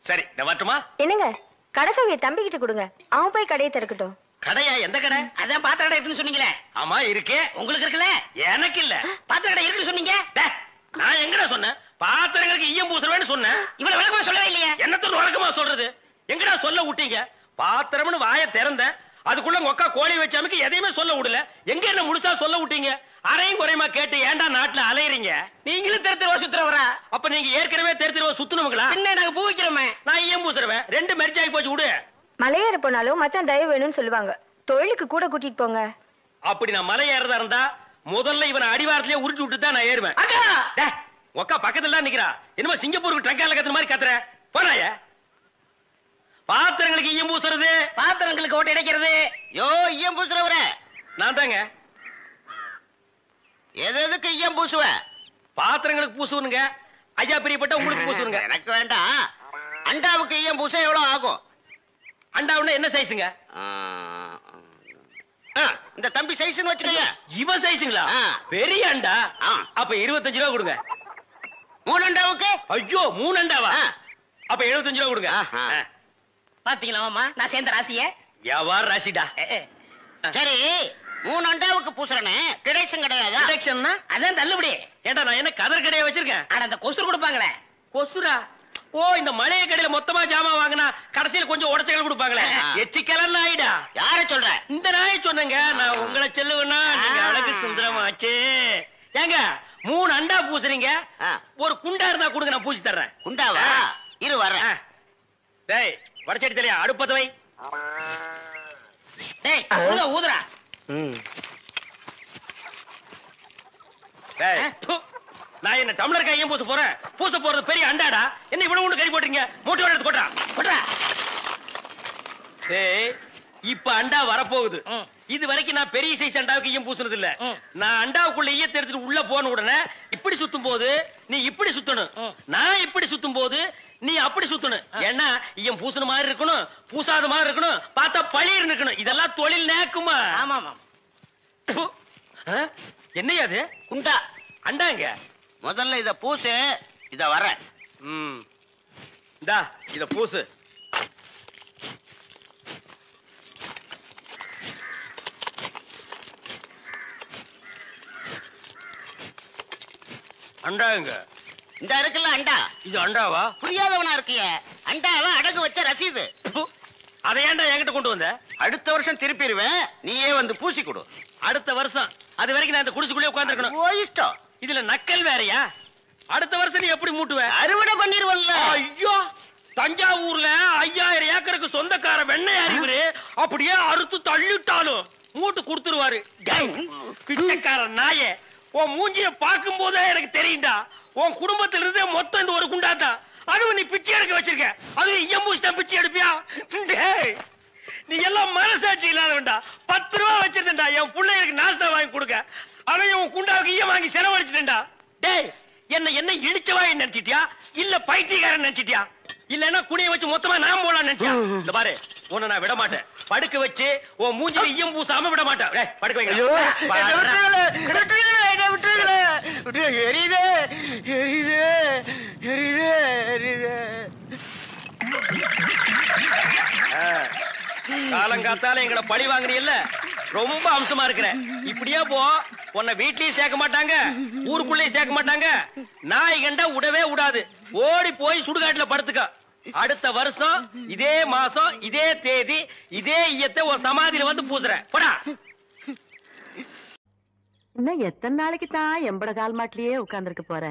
[SPEAKER 1] சரி, நான் வரட்டுமா?
[SPEAKER 6] என்னங்க, கடைசாவிய தம்பிக்கிட்ட கொடுங்க, அவன் போய் கடையை திறக்கட்டும்.
[SPEAKER 1] கடையா? எந்த கடை?
[SPEAKER 7] அதான் பாத்திர கடை இருக்குன்னு சொன்னீங்களே.
[SPEAKER 1] ஆமா இருக்கு.
[SPEAKER 7] உங்களுக்கு இருக்குல்ல?
[SPEAKER 1] எனக்கு இல்ல.
[SPEAKER 7] பாத்திர கடை இருக்குன்னு சொன்னீங்க.
[SPEAKER 1] நான் எங்கடா சொன்னேன்? பாத்திரங்களுக்கு ஈயம் பூசுறவேன்னு சொன்னேன்.
[SPEAKER 7] இவ்வளவு விளக்கமா சொல்லவே இல்லையா?
[SPEAKER 1] என்னத்தோட வழக்கமா சொல்றது? எங்கடா சொல்ல விட்டீங்க? பாத்திரம்னு வாய திறந்த அதுக்குள்ள ஒக்கா கோழி வச்சாமுக்கு எதையுமே சொல்ல விடல. எங்க என்ன முழுசா சொல்ல விட்டீங்க? அரையும் குறையுமா கேட்டு ஏன்டா நாட்டுல அலையறீங்க?
[SPEAKER 7] நீங்களும் தெருவா சுத்துறவரா?
[SPEAKER 1] அப்ப நீங்க ஏற்கனவே தெருவா சுத்துனவங்களா?
[SPEAKER 7] என்ன நாங்க பூ வைக்கிறோமே.
[SPEAKER 1] நான் ஈயம் பூசுறவன். 2 மெர்ஜ் ஆகி போச்சு. விடு.
[SPEAKER 6] மலையேற போனாலும் மச்சான் தயவு வேணும்னு சொல்லுவாங்க. தொழிலுக்கு கூட கூட்டிட்டு போங்க.
[SPEAKER 1] அப்படி நான் மலை ஏறதா இருந்தா முதல்ல இவனை அடிவாரத்திலே உருட்டி விட்டு தான் நான் ஏறுவேன். ஒக்கா பக்கத்துல தான் நிக்கிறா. என்னமோ சிங்கப்பூருக்கு ட்ரக்கால கத்துற மாதிரி கத்துற. போறாய. பாத்திரங்களுக்கு ஈயம் பூசுறது,
[SPEAKER 7] பாத்திரங்களுக்கு ஓட்டு இடைக்கிறது.
[SPEAKER 5] யோ ஈயம் பூசுறவர
[SPEAKER 1] நான் தாங்க.
[SPEAKER 5] எதுக்கு ஈயம் பூசுவ?
[SPEAKER 1] பாத்திரங்களுக்கு பூசுவனுங்க. ஐயா பிரியப்பட்ட உங்களுக்கு பூசுவனுங்க.
[SPEAKER 5] எனக்கு வேண்டாம். அண்டாவுக்கு ஈயம் பூச எவ்வளவு ஆகும்?
[SPEAKER 1] அண்டாவுன்னா என்ன சைஸுங்க?
[SPEAKER 5] இந்த தம்பி சைஸ்னு வச்சுக்கோங்க.
[SPEAKER 1] இவன் சைஸுங்களா? பெரிய அண்டா. அப்ப 25 ரூபா கொடுங்க.
[SPEAKER 5] 3 அண்டாவுக்கு?
[SPEAKER 1] ஐயோ 3 அண்டாவா? அப்ப 75 ரூபா கொடுங்க.
[SPEAKER 7] பாத்தீங்களா மாமா, நான் சேர்ந்த ராசிய.
[SPEAKER 1] வியாபார ராசிடா.
[SPEAKER 5] சரி, 3 அண்டாவுக்கு பூசுறனே கிடைக்கும் கிடையாது.
[SPEAKER 1] டிடக்ஷன்னா
[SPEAKER 7] அதான் தள்ளுபடி.
[SPEAKER 1] ஏண்டா நான் என்ன கதர் கடையை வச்சிருக்கேன்?
[SPEAKER 7] ஆனா அந்த கொசு கொடுப்பாங்களே.
[SPEAKER 1] கொசுரா? ஓ, இந்த மளிகை கடையில மொத்தமா ஜாமான் வாங்கினா கடைசியில் கொஞ்சம் உடச்சல் கொடுப்பாங்களே. எச்சிக்கலன்னு ஆயிடா.
[SPEAKER 5] யார சொல்ற?
[SPEAKER 1] இந்த நாயை சொன்னங்க. நான் உங்களை செல்லுவேன்னா நீங்க அழகு சுந்தரமாச்சு. ஏங்க 3 அண்டா பூசுறீங்க, ஒரு குண்டா இருந்தா கொடுங்க, நான் பூசி தர்றேன்.
[SPEAKER 5] குண்டாவா? இரு வர்றேன்.
[SPEAKER 1] டேய் வடச்சடி தலையா, அடுப்பத வை.
[SPEAKER 7] டேய் ஊதுறா.
[SPEAKER 1] டேய் நான் என்ன டம்ளர் கையும் பூச போறேன்? பூச போறது பெரிய அண்டாடா. என்ன இவ்வளவு ஒண்ணு கறி போட்டீங்க? மூட்டை எடுத்து போட்டா போட்டா. டேய் இப்ப அண்டா வரப்போகுது. இது வரைக்கும் நான் பெரிய சைஸ் அண்டாவுக்கு ஈயம் பூசுனது இல்ல. நான் அண்டாவுக்குள்ள ஈயத்தை எடுத்துட்டு உள்ள போன உடனே இப்படி சுத்தும் போது நீ இப்படி சுத்தணும், நான் இப்படி சுத்தும் போது நீ அப்படி சுத்தணும். ஏன்னா ஈயம் பூசுன மாதிரி இருக்கணும், பூசாத மாதிரி இருக்கணும், பார்த்தா பழிர் இருக்கணும். இதெல்லாம் தொழில் நேக்குமா?
[SPEAKER 7] ஆமா ஆமா.
[SPEAKER 1] என்னையா அது?
[SPEAKER 5] குண்டா
[SPEAKER 1] அண்டாங்க.
[SPEAKER 5] முதல்ல இத பூசு. இத வர்றேன்.
[SPEAKER 1] இந்தா இத பூசு. அண்டாங்க.
[SPEAKER 7] இந்த இருக்குல்ல அண்டா.
[SPEAKER 8] இது அண்டாவா?
[SPEAKER 7] புரியாதவனா இருக்கிய. அண்டாவா அடகு வச்ச ரசீது.
[SPEAKER 8] அதை ஏன்டா என்கிட்ட கொண்டு வந்த?
[SPEAKER 7] அடுத்த வருஷம் திருப்பிடுவேன், நீயே வந்து பூசி கொடு.
[SPEAKER 8] அடுத்த வருஷம் அது வரைக்கும் நான் இந்த குடிசுக்குள்ளே உட்கார்ந்துருக்கணும்.
[SPEAKER 7] ஓ இஷ்டம்.
[SPEAKER 8] இதுல நக்கல் வேறயா? அடுத்த வருஷம் நீ எப்படி மூட்டுவ?
[SPEAKER 7] அறுவடை பண்ணிருவல்ல.
[SPEAKER 8] ஐயோ, தஞ்சாவூர்ல 5000 ஏக்கருக்கு சொந்தக்கார வெண்ணெய் அறிவுரு அப்படியே அறுத்து தள்ளிட்டாலும் மூட்டு கொடுத்துருவாரு. பிச்சைக்கார நாயே, உன் மூஞ்சிய பார்க்கும் போதே எனக்கு தெரியும்டா, உன் குடும்பத்தில இருந்தே மொத்தம் இந்த ஒரு குண்டாதான். அதுவும் நீ பிச்சை எடுக்க வச்சிருக்க, அது எம்பூசிட்டா பிச்சை எடுப்பியா? நீ எல்லாம் மனசாட்சி இல்லாதவன்டா. 10 ரூபா வச்சிருந்தா என் பிள்ளைகளுக்கு நாஸ்தா வாங்கி கொடுக்க, அவன் உன் குண்டாவுக்கு ஈய வாங்கி செலவழிச்சிட்டா. டேய், என்ன இடிச்சவா நினைச்சிட்டியா இல்ல பைத்தியக்காரன் நினைச்சிட்டியா? இல்லன்னா குனிய வச்சு மொத்தமா நான் போலாம் நினைச்சியா? இந்த பாரு, உன்னை நான் விட மாட்டேன். படுக்க வச்சு உன் மூஞ்சில ஈயம் பூசாம விட மாட்டேன். படுக்க வைங்க. காலங்காத்தால எங்களை பழி வாங்குறீல்ல, ரொம்ப அம்சமா இருக்கிற. இப்படியே போ, உன்னை வீட்லயும் சேர்க்க மாட்டாங்க, ஊருக்குள்ளயும் சேர்க்க மாட்டாங்க. நாய் கண்டா விடவே விடாது. ஓடி போய் சுடுகாட்டுல படுத்துக்க. அடுத்த வருஷம் இதே மாசம் இதே தேதி இதே ஈயத்தை ஒரு சமாதியில வந்து பூசுறேன். போடா.
[SPEAKER 10] இன்னும் எத்தனை நாளைக்கு தான் எம்பட கால் மாட்டிலேயே உட்கார்ந்துருக்க போற?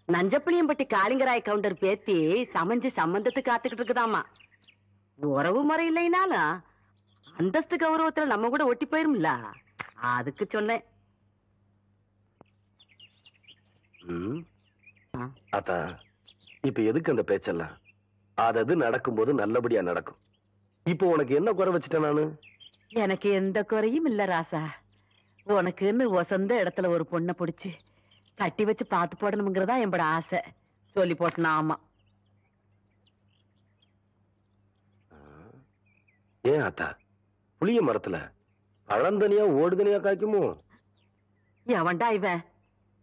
[SPEAKER 10] நஞ்சப்புளியம்பட்டி காளிங்கராய் கவுண்டர் பேத்தி சமைஞ்சு சம்பந்தத்துக்கு காத்துக்கிட்டு இருக்குதாமா. உறவு முறை இல்லைனாலும் அந்தஸ்து கௌரவத்துல நம்ம கூட ஒட்டி போயிரும்ல, அதுக்கு சொன்னேன்.
[SPEAKER 4] அத்தா, இப்ப எதுக்கு அந்த பேச்செல்லாம்? அது நடக்கும்போது நல்லபடியா நடக்கும். இப்போ உனக்கு என்ன குறை வச்சுட்டேன் நானு?
[SPEAKER 10] எனக்கு எந்த குறையும் இல்ல ராசா. உனக்குன்னு சொந்த இடத்துல ஒரு பொண்ணை பிடிச்சு கட்டி வச்சு பார்த்து போடணுங்கிறதா என்னோட ஆசை. சொல்லி போட்டனா? ஆமா.
[SPEAKER 4] ஏன் ஆத்தா, புளிய மரத்துல பழந்தனியா ஓடுதனியா காய்க்குமோ?
[SPEAKER 10] எவன்டா இவன்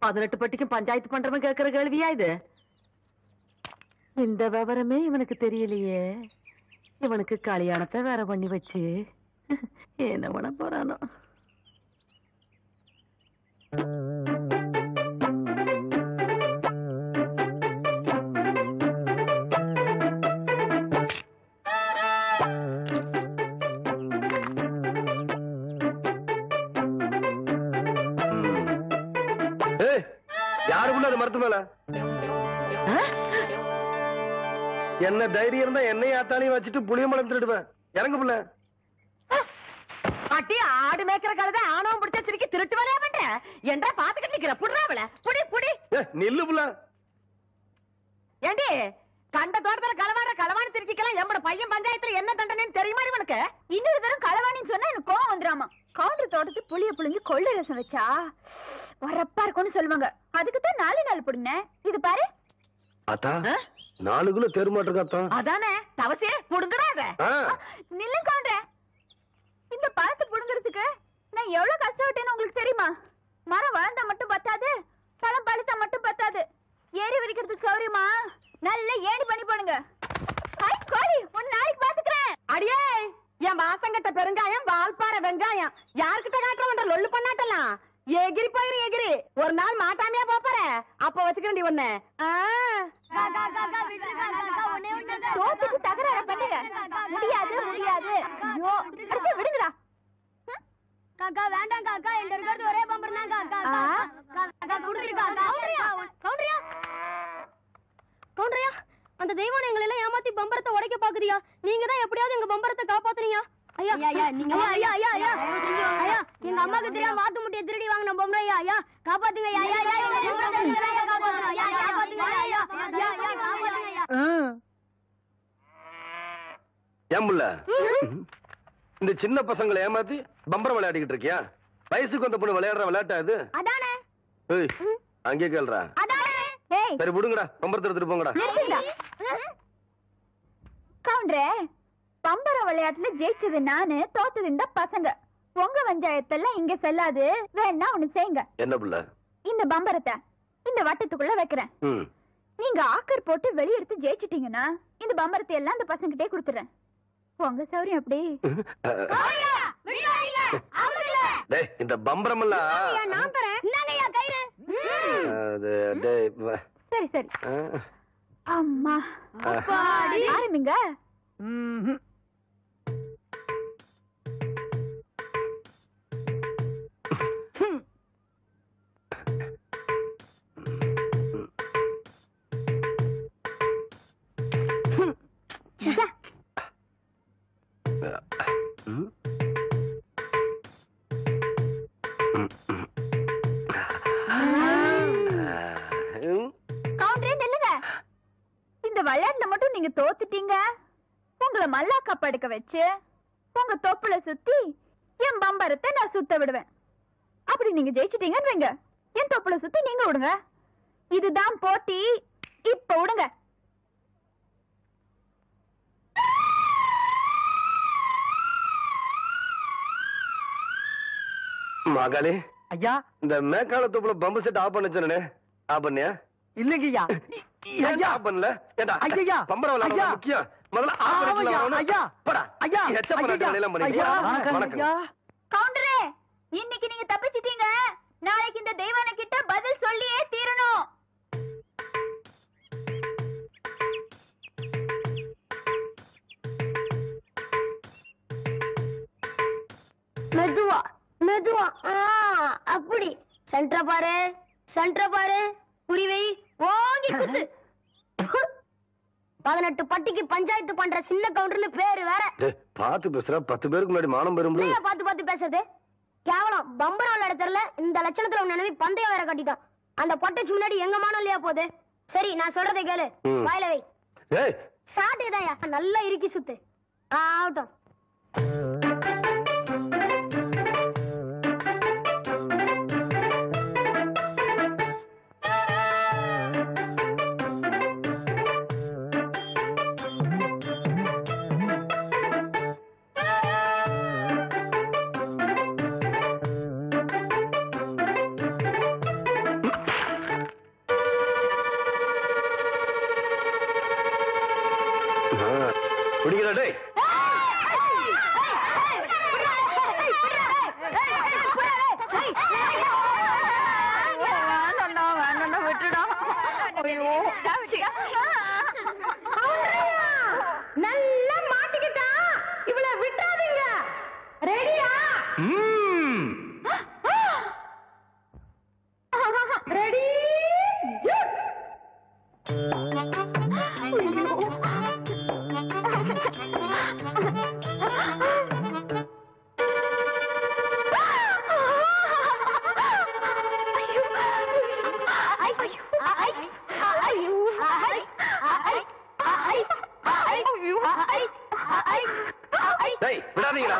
[SPEAKER 10] 18 பட்டிக்கும் பஞ்சாயத்து பண்றவன் கேட்கிற கேள்வியா இது? இந்த விவரமே இவனுக்கு தெரியலையே. இவனுக்கு கல்யாணத்தை வேற பண்ணி வச்சு என்ன பண்ண போறானோ?
[SPEAKER 4] யாருக்குள்ள அது மரத்து மேல என்ன தைரியம் இருந்தா என்னையும் ஆத்தாலையும் வச்சுட்டு புளிய மலம் திருடுவேன். இறங்கு புள்ள.
[SPEAKER 10] பாட்டி, ஆடு மேய்க்கிற கழுத ஆணவம் பிடிச்ச சிரிக்கி திருட்டு வரையா பண்ற? என்றா பாத்துக்கிட்டு நிக்கிற புடுறாவல புடி புடி.
[SPEAKER 4] நில்லு புள்ள.
[SPEAKER 10] ஏண்டி, கண்ட தோட்டத்துல களவாணி திருச்சிக்கலாம் எம்பட பையன் பஞ்சாயத்துல என்ன தண்டனைன்னு தெரியுமா இவனுக்கு?
[SPEAKER 3] இன்னொரு தரம் களவாணின்னு சொன்னா எனக்கு கோவம் வந்துடாமா. கவுண்டர் தோட்டத்து புளிய புளிஞ்சு கொள்ளை ரசம் வச்சா வரப்பா இருக்கும்னு சொல்லுவாங்க. அதுக்குதான் 4 நாள் புடுங்க. இது பாரு
[SPEAKER 4] அத்தா, 4 கிலோ தெருமாட்டிருக்கா?
[SPEAKER 10] அதானே தவசே புடுங்கடாத.
[SPEAKER 3] நில்லு கவுண்டர், இந்த பழத்தை புடுங்கிறதுக்கு நான் எவ்வளவு கஷ்டப்பட்டேன்னு உங்களுக்கு தெரியுமா? மரம் வளர்ந்தா மட்டும் பத்தாது, பழம் பழுத்தா மட்டும் பத்தாது. ஏறி விரிக்கிறதுக்கு சௌரியமா நல்ல ஏணி பண்ணி போடுங்க. கோழி, ஒரு நாளைக்கு பாத்துக்கிறேன்.
[SPEAKER 10] அடியே, என் வாசங்கட்ட பெருங்காயம் வால்பாறை வெங்காயம் யாருக்கிட்ட காட்டுறவன்ற லொல்லு பண்ணாட்டலாம். எகிரி போயிரு எகிரி. ஒரு நாள் மாட்டாமையா போற, அப்ப வச்சுக்கிறேன் ஒண்ணு.
[SPEAKER 3] தோத்துக்கு தகராறு பண்ணுங்க. முடியாது முடியாது. ஐயோ, விடுங்கடா. காக்கா வேண்டாம் காக்கா, என்கிட்ட இருக்கிறது ஒரே பம்பர் தான் காக்கா. காக்கா குடுத்துருக்கா. கவுண்டரியா கவுண்டரியா, அந்த தெய்வம் எங்களை எல்லாம் ஏமாத்தி பம்பரத்தை உடைக்க பாக்குதியா? நீங்க தான் எப்படியாவது எங்க பம்பரத்தை காப்பாத்துறீங்க. ஐயா ஐயா நீங்க ஐயா ஐயா ஐயா ஐயா, எங்க அம்மாக்கு தெரியாம வாத்து முட்டையை திருடி வாங்கின பொம்பளை. ஐயா ஐயா காப்பாத்துங்க. ஐயா ஐயா ஐயா காப்பாத்துங்க. ஐயா காப்பாத்துங்க. ஐயா ஐயா காப்பாத்துங்க.
[SPEAKER 4] ஏன் புள்ள, இந்த சின்ன பசங்களை ஏமாத்தி பம்பரம் விளையாடிக்கிட்டு இருக்கியா? வயசுக்கு வந்த பொண்ணு விளையாடுற விளையாட்டா இது?
[SPEAKER 3] அதானே.
[SPEAKER 4] அங்கே கேள்றா. சரி விடுங்கடா, பம்பரத்தை எடுத்துட்டு போங்கடா.
[SPEAKER 3] கவுண்டரே, பம்பர விளையாட்டுல ஜெயிச்சது நானு, தோத்தது இந்த பசங்க. உங்க பஞ்சாயத்தெல்லாம் இங்க செல்லாது. வேணா ஒண்ணு செய்யுங்க.
[SPEAKER 4] என்ன புள்ள?
[SPEAKER 3] இந்த பம்பரத்தை இந்த வட்டத்துக்குள்ள வைக்கிறேன். நீங்க ஆக்கர் போட்டு வெளியெடுத்து ஜெயிச்சிட்டீங்கன்னா இந்த பம்பரத்தை எல்லாம் இந்த பசங்கிட்டே கொடுத்துறேன். உங்க சௌரியம் அப்படி.
[SPEAKER 4] இந்த பம்பரம் எல்லாம்
[SPEAKER 3] நான் தரேன். சரி சரி. அம்மா அப்பாடி ஆரம்பிங்க. விளையாட்டுல மட்டும் நீங்க தோத்துட்டீங்க. உங்களை மல்லாக்கா படுக்க வச்சு உங்க தொப்புல சுத்தி என் பம்பரத்தை நான் சுத்த விடுவேன். அப்படி நீங்க ஜெயிச்சிட்டீங்கன்னு வைங்க, என் தொப்புல சுத்தி நீங்க விடுங்க. இதுதான் போட்டி. இப்ப விடுங்க.
[SPEAKER 4] மகளே
[SPEAKER 2] ஐயா,
[SPEAKER 4] இந்த மேக்கால தொப்புல பம்பு செட் ஆஃப் பண்ண சொன்னே, ஆஃப் பண்ணியா?
[SPEAKER 2] இல்லைங்கய்யா.
[SPEAKER 4] ஐயா பண்ணல. ஏண்டா
[SPEAKER 2] ஐயா
[SPEAKER 4] பம்பர விளையாட முக்கியம். முதல்ல ஆஃப் பண்ணிக்கலாம்.
[SPEAKER 2] ஐயா
[SPEAKER 4] போடா.
[SPEAKER 2] ஐயா
[SPEAKER 4] எச்ச பண்ண எல்லாம் பண்ணீங்க. வணக்கம்.
[SPEAKER 3] கவுண்டரே, இன்னைக்கு நீங்க தப்பிச்சிட்டீங்க. நாளைக்கு இந்த தெய்வான கிட்ட பதில் சொல்லியே தீரணும்.
[SPEAKER 11] மெதுவா மெதுவா. அப்படி சென்டர பாரு, சென்டர பாரு. புரிவை ஓங்கி குத்து. 18 பட்டிக்கு பஞ்சாயத்து பண்ற சின்ன கவுண்டர்னு பேரு வேற.
[SPEAKER 4] பாத்து பேசுற. 10 பேருக்கு முன்னாடி மானம் பெறும்.
[SPEAKER 11] பாத்து பாத்து பேசுறது கேவலம். பம்பரம் விளையாட தெரியல. இந்த லட்சணத்துல நினைவி பந்தயம் வேற கட்டிட்டான். அந்த பொட்டச்சு முன்னாடி எங்க மானம் இல்லையா போகுது. சரி, நான் சொல்றதை கேளு. வாயில வை. சாட்டுதாயா நல்லா இறுக்கி சுத்து. ஆகட்டும்.
[SPEAKER 4] குடிக்கிறா.
[SPEAKER 11] நல்லா மாட்டிக்கிட்டா. இவளை விட்டாதீங்க. ரெடியா? ரெடி.
[SPEAKER 4] விடாதீங்களா?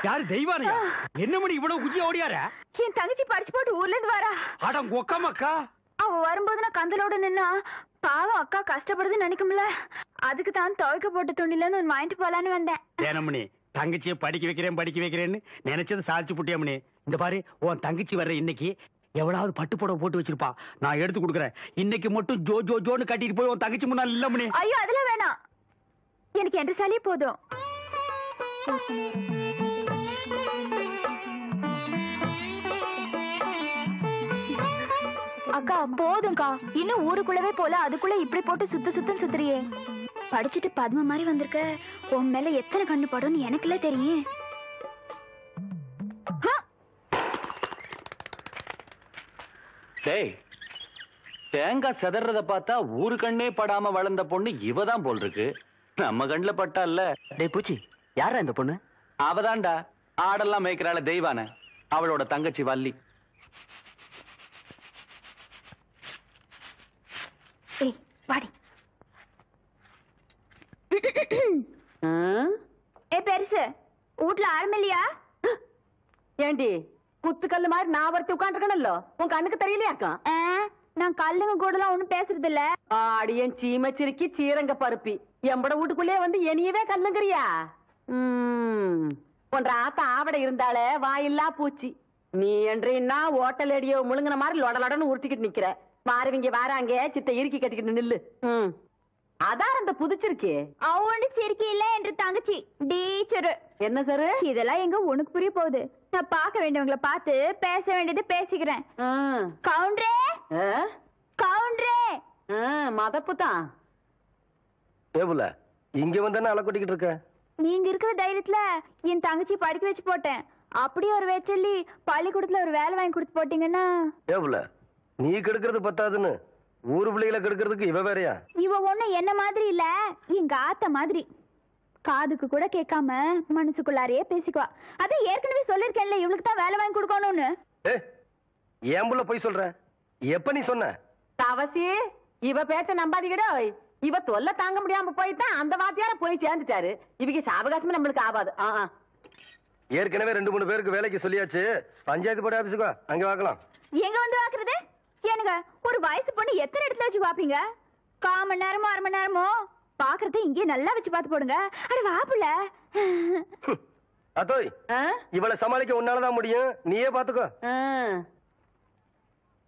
[SPEAKER 2] யாரு தெய்வானையா? என்ன மணி இவ்வளவு குச்சியா ஓடியார?
[SPEAKER 3] என் தங்கச்சி படிச்சு போட்டு ஊர்ல இருந்து வரா.
[SPEAKER 2] அடம் கொக்கமக்கா.
[SPEAKER 3] அவ வரும்போது நான் கந்தலோட நின்னா பாவம் அக்கா கஷ்டப்படுதுன்னு நினைக்கும்ல. அதுக்கு தான் துவைக்க போட்டு துணில இருந்து வாங்கிட்டு போலான்னு வந்தேன்.
[SPEAKER 2] ஏனமணி, தங்கச்சியை படிக்க வைக்கிறேன்னு நினைச்சது சாதிச்சு புட்டியாமணி. இந்த பாரு, உன் தங்கச்சி வர்ற இன்னைக்கு எவ்வளவு பட்டு புடவை போட்டு வச்சிருப்பா. நான் எடுத்து கொடுக்குறேன். இன்னைக்கு மட்டும் ஜோ ஜோ ஜோன்னு கட்டிட்டு போய் உன் தங்கச்சி முன்னாள் இல்லமணி.
[SPEAKER 3] ஐயோ, அதெல்லாம் வேணாம். எனக்கு என்ற சாலியே போதும். அக்கா போதும்க்கா. இன்னும் ஊருக்குள்ளவே போல அதுக்குள்ள இப்படி போட்டு சுத்தம் சுத்துறியே. படிச்சுட்டு பத்ம மாதிரி வந்திருக்க. உன் மேல எத்தனை கண்ணு படும்னு எனக்குல தெரியும்.
[SPEAKER 12] தேங்காய் செதறத பார்த்தா ஊரு கண்ணே படாம வளர்ந்த பொண்ணு இவதான் போல் இருக்கு. நம்ம கண்ணுல பட்டா இல்ல.
[SPEAKER 2] டேய் பூச்சி, யாரா இந்த பொண்ணு?
[SPEAKER 12] அவதான்டா ஆடெல்லாம் மேய்க்கிறாள தெய்வான, அவளோட தங்கச்சி வள்ளி.
[SPEAKER 3] வாடி. பெருசு வீட்டுல ஆரம்பில்லையா?
[SPEAKER 10] ஏண்டி குத்துக்கல்லு மாதிரி நான் ஒருத்தி உட்காந்துருக்கணும்ல, உன் கண்ணுக்கு தெரியலையாக்கா?
[SPEAKER 3] நான் கல்லுங்க கூட எல்லாம் ஒண்ணும் பேசுறது இல்ல.
[SPEAKER 10] ஆடியன் சீமச்சிருக்கி சீரங்க பருப்பி எம்பட வீட்டுக்குள்ளே வந்து என்னையவே கல்லுங்கிறியா? போன்ற ஆத்த ஆவடை இருந்தாலே வாயில்லா பூச்சி. நீ என்றா ஓட்டல் அடியோ முழுங்கின மாதிரி லொடலொடன்னு உருட்டிக்கிட்டு நிக்கிற. மாறுவிங்க வாராங்க சித்த இறுக்கி கட்டிக்கிட்டு நில்லு. அதான் அந்த புதிச்சிருக்கு.
[SPEAKER 3] அவனு சிரிக்கி இல்ல என்று தங்கச்சி டீச்சரு.
[SPEAKER 10] என்ன சார்
[SPEAKER 3] இதெல்லாம் எங்க உனக்கு புரிய போகுது? நான் பார்க்க வேண்டியவங்களை பார்த்து பேச வேண்டியது பேசிக்கிறேன். கவுண்டரே கவுண்டரே
[SPEAKER 10] மதப்பு தான்.
[SPEAKER 4] டேபுல இங்க வந்தானே அலை கொட்டிக்கிட்டு இருக்க.
[SPEAKER 3] நீங்க இருக்கிற தைரியத்துல என் தங்கச்சி படிக்க வச்சு போட்டேன். அப்படியே ஒரு வேச்சல்லி பள்ளிக்கூடத்துல ஒரு வேலை வாங்கி கொடுத்து போட்டீங்கன்னா.
[SPEAKER 4] டேபுல நீ கெடுக்கிறது பத்தாதுன்னு ஊரு பிள்ளைகளை கெடுக்கிறதுக்கு இவ வேறையா?
[SPEAKER 3] இவ ஒண்ணு என்ன மாதிரி இல்ல, எங்க ஆத்த மாதிரி. காதுக்கு கூட கேட்காம மனசுக்குள்ளாரையே பேசிக்குவா. அத ஏற்கனவே சொல்லிருக்கேன்ல, இவளுக்கு தான் வேலை வாங்கி கொடுக்கணும்னு.
[SPEAKER 4] ஏன் புள்ள போய் சொல்ற? எப்ப நீ சொன்ன?
[SPEAKER 10] தவசி இவ பேச்ச நம்பாதீங்கடா. இவ தொல்லை தாங்க முடியாம போய்தான் அந்த வாத்தியார போய் சேர்ந்துட்டாரு. இவங்க சாவகாசமே நம்மளுக்கு ஆகாது.
[SPEAKER 4] ஏற்கனவே 2-3 பேருக்கு வேலைக்கு சொல்லியாச்சு. பஞ்சாயத்து போர்டு ஆபீஸுக்கு அங்க வாக்கலாம்.
[SPEAKER 3] எங்க வந்து வாக்குறது? ஏனுங்க, ஒரு வயசு பொண்ணு எத்தனை இடத்துல வச்சு பாப்பீங்க? 1/4 மணி நேரமோ 1/2 மணி நேரமோ பாக்குறத இங்கே நல்லா வச்சு பாத்து போடுங்க. அட வாப்புல
[SPEAKER 4] அத்தோய், இவளை சமாளிக்க உன்னாலதான் முடியும். நீயே பாத்துக்கோ.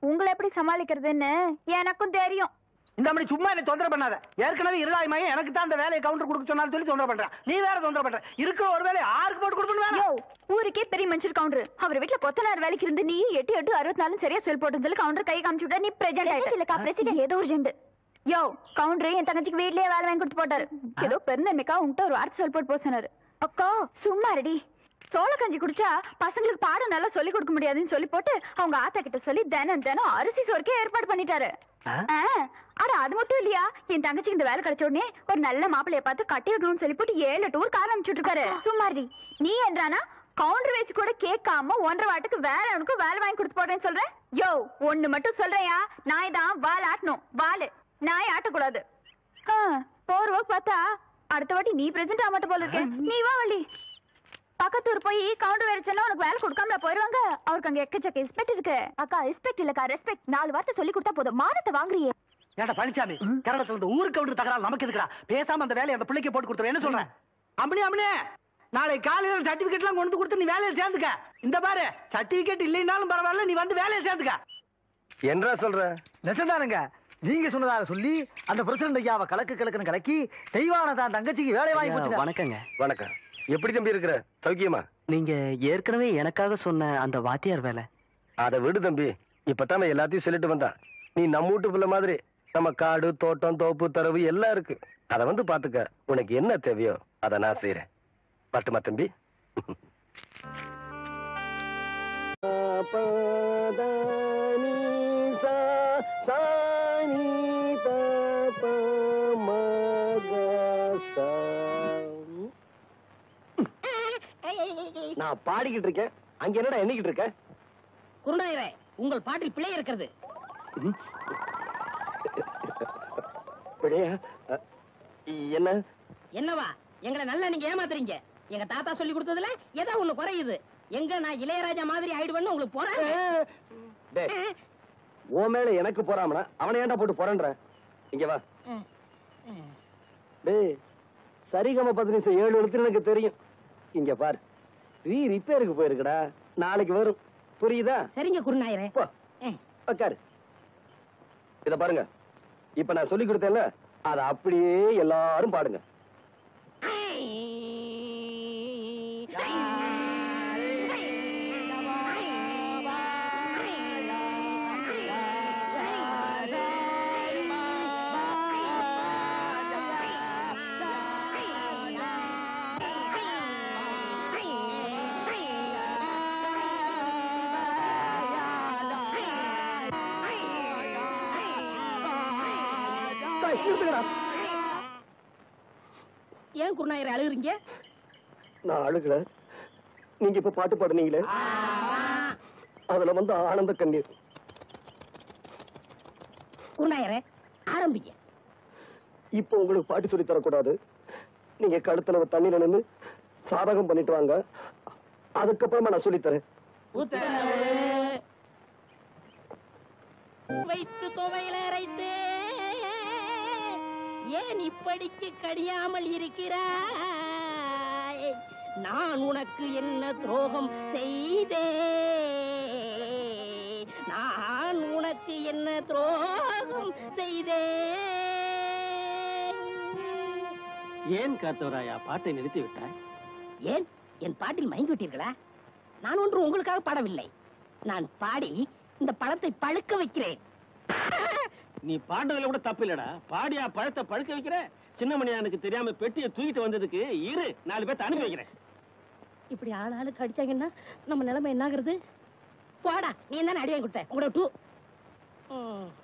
[SPEAKER 3] உங்களை எப்படி சமாளிக்கிறதுன்னு எனக்கும் தெரியும்.
[SPEAKER 2] இந்த மாதிரி சும்மா என்ன தொந்தரவு பண்ணாத. ஏற்கனவே இருளாய்மையே எனக்கு தான் அந்த வேலையை கவுண்டர் கொடுக்க சொன்னாலும் சொல்லி தொந்தரவு பண்றேன். நீ வேற தொந்தரவு பண்ற. இருக்கிற ஒரு வேலையை ஆருக்கு போட்டு கொடுக்கணும்?
[SPEAKER 3] ஊருக்கே பெரிய மனுஷர் கவுண்டர். அவர் வீட்டுல கொத்தனார் வேலைக்கு இருந்து நீ 8-8-64 சரியா சொல் போட்டு சொல்லி கவுண்டர் கை காமிச்சு விட்டா. நீ பிரசிடென்ட் ஆயிட்ட. பிரசிடென்ட் ஏதோ ஒரு ஜெண்டு. யோ கவுண்டர் என் தங்கச்சிக்கு வீட்லயே வேலை வாங்கி கொடுத்து போட்டாரு. ஏதோ பெருந்தன்மைக்கா உங்ககிட்ட ஒரு வார்த்தை சொல் போட்டு போக சொன்னாரு. அக்கா சும்மா ரெடி. சோள கஞ்சி குடிச்சா பசங்களுக்கு பாடம் நல்லா சொல்லி கொடுக்க முடியாதுன்னு சொல்லி போட்டு அவங்க ஆத்தா கிட்ட சொல்லி தினம் அரிசி சோறுக்கே ஏற்பாடு பண்ணிட்டாரு. அட அது மட்டும் இல்லையா, என் தங்கச்சிக்கு இந்த வேலை கிடைச்ச உடனே ஒரு நல்ல மாப்பிள்ளைய பார்த்து கட்டி வைக்கணும்னு சொல்லி போட்டு 7 டூர் கார் அனுப்பிச்சுட்டு இருக்காரு. சும்மாரி நீ என்றானா கவுண்டர் வச்சு கூட கேட்காம 1.5 வாட்டுக்கு வேற அவனுக்கு வேலை வாங்கி கொடுத்து போடுறேன்னு சொல்றேன். யோ ஒண்ணு மட்டும் சொல்றியா, நாய் தான் வால் ஆட்டணும். வாலு நாய் ஆட்டக்கூடாது. போறவ பார்த்தா அடுத்த வாட்டி நீ பிரசன்ட் ஆக மாட்ட போல இருக்க. நீ வா வள்ளி. பக்கத்தூர் போய் கவுண்டர் வேலைச்சா உனக்கு வேலை கொடுக்காம போயிருவாங்க. அவருக்கு அங்க எக்கச்சக்க ரெஸ்பெக்ட் இருக்கு. அக்கா ரெஸ்பெக்ட் இல்லக்கா ரெஸ்பெக்ட். 4 வார்த்தை சொல்லி கொடுத்தா போதும். மானத்தை வாங்குறியே.
[SPEAKER 2] ஏடா பழனிசாமி, கரடத்துல இருந்து ஊருக்கு கவுண்டர் தகராறு நமக்கு எதுக்குறா? பேசாம அந்த வேலையை அந்த பிள்ளைக்கு போட்டு கொடுத்துரு. என்ன சொல்றேன்? அம்மனே நாளை காலையில சர்டிபிகேட் எல்லாம் கொண்டு கொடுத்து நீ வேலையை சேர்ந்துக்க. இந்த பாரு, சர்டிபிகேட் இல்லைன்னாலும் பரவாயில்ல, நீ வந்து வேலையை சேர்ந்துக்க.
[SPEAKER 4] என்ன சொல்ற?
[SPEAKER 1] நெசந்தானுங்க. நீங்க சொன்னதாக சொல்லி அந்த பிரசிடண்ட் ஐயாவை கலக்குன்னு கலக்கி தெய்வானதான் தங்கச்சிக்கு வேலை வாங்கி கொடுத்து.
[SPEAKER 12] வணக்கங்க.
[SPEAKER 4] வணக்கம். எப்படி தம்பி இருக்கிற? சௌக்கியமா?
[SPEAKER 12] நீங்க ஏற்கனவே எனக்காக சொன்ன அந்த வாத்தியார் வேலை
[SPEAKER 4] அதை விடு தம்பி. இப்பதான் எல்லாத்தையும் சொல்லிட்டு வந்தா. நீ நம்ம வீட்டு பிள்ளை மாதிரி நம்ம காடு தோட்டம் தோப்பு தரவு எல்லாம் இருக்கு. அதை வந்து பாத்துக்க. உனக்கு என்ன தேவையோ அதை நான் செய்யறேன். பட்டுமா தம்பி? நான் பாடிக்கிட்டு இருக்கேன், அங்க என்னடா எண்ணிக்கிட்டு இருக்க?
[SPEAKER 7] குருநாயரே, உங்கள் பாட்டில் பிழை இருக்கிறது.
[SPEAKER 4] என்ன
[SPEAKER 7] என்னவா? எங்களை நல்லா நீங்க ஏமாத்துறீங்க. எங்க தாத்தா சொல்லி கொடுத்ததுல ஏதோ ஒண்ணு குறையுது. எங்க நான் இளையராஜா மாதிரி ஆயிடுவேன்னு உங்களுக்கு போறேன்.
[SPEAKER 4] உன் மேல எனக்கு போறாமனா அவனை ஏன்டா போட்டு போறேன்ற? இங்க வா. டேய், சரிகம 10 7 எழுத்து எனக்கு தெரியும். இங்க பாரு, ரிப்பேருக்கு போயிருக்குடா. நாளைக்கு வரும். புரியுதா?
[SPEAKER 7] சரிங்க குருநாயரே.
[SPEAKER 4] உட்காரு. இத பாருங்க, இப்ப நான் சொல்லி கொடுத்தேன்ல, அத அப்படியே எல்லாரும் பாடுங்க.
[SPEAKER 7] ஏன் குருநாயரை அழுகுறீங்க?
[SPEAKER 4] நான் அழுகல, நீங்க இப்ப பாட்டு பாடுனீங்களே அதுல வந்து ஆனந்த கண்ணீர்.
[SPEAKER 7] குருநாயரே ஆரம்பிங்க.
[SPEAKER 4] இப்ப உங்களுக்கு பாட்டு சொல்லி தரக்கூடாது. நீங்க கழுத்துல தண்ணீர் நின்று சாதகம் பண்ணிட்டு வாங்க. அதுக்கப்புறமா நான் சொல்லித்தரேன்.
[SPEAKER 7] வைத்து துவையில அரைத்தே ஏன் இப்படிக்கு கடியாமல் இருக்கிறாய்? நான் உனக்கு என்ன துரோகம் செய்தேன்? நான் உனக்கு என்ன துரோகம் செய்தேன்?
[SPEAKER 13] ஏன் காத்தவராயா பாட்டை நிறுத்தி விட்டாய்?
[SPEAKER 7] ஏன் என் பாட்டில் மயங்கி விட்டீர்களா? நான் ஒன்று உங்களுக்காக பாடவில்லை. நான் பாடி இந்த பழத்தை பழுக்க வைக்கிறேன்.
[SPEAKER 13] நீ பாடுறதுல கூட தப்பு இல்லடா. பாடியா பழத்தை பழுக்க வைக்கிற? சின்னமணியானுக்கு தெரியாம பெட்டியை தூக்கிட்டு வந்ததுக்கு இரு 4 பேர்த்த அனுப்பி வைக்கிறேன்.
[SPEAKER 7] இப்படி ஆளுக்கு அடிச்சாங்கன்னா நம்ம நிலைமை என்ன ஆகுறது? போடா, நீ என்ன அடி வாங்கி கொடுத்த உங்களோட 2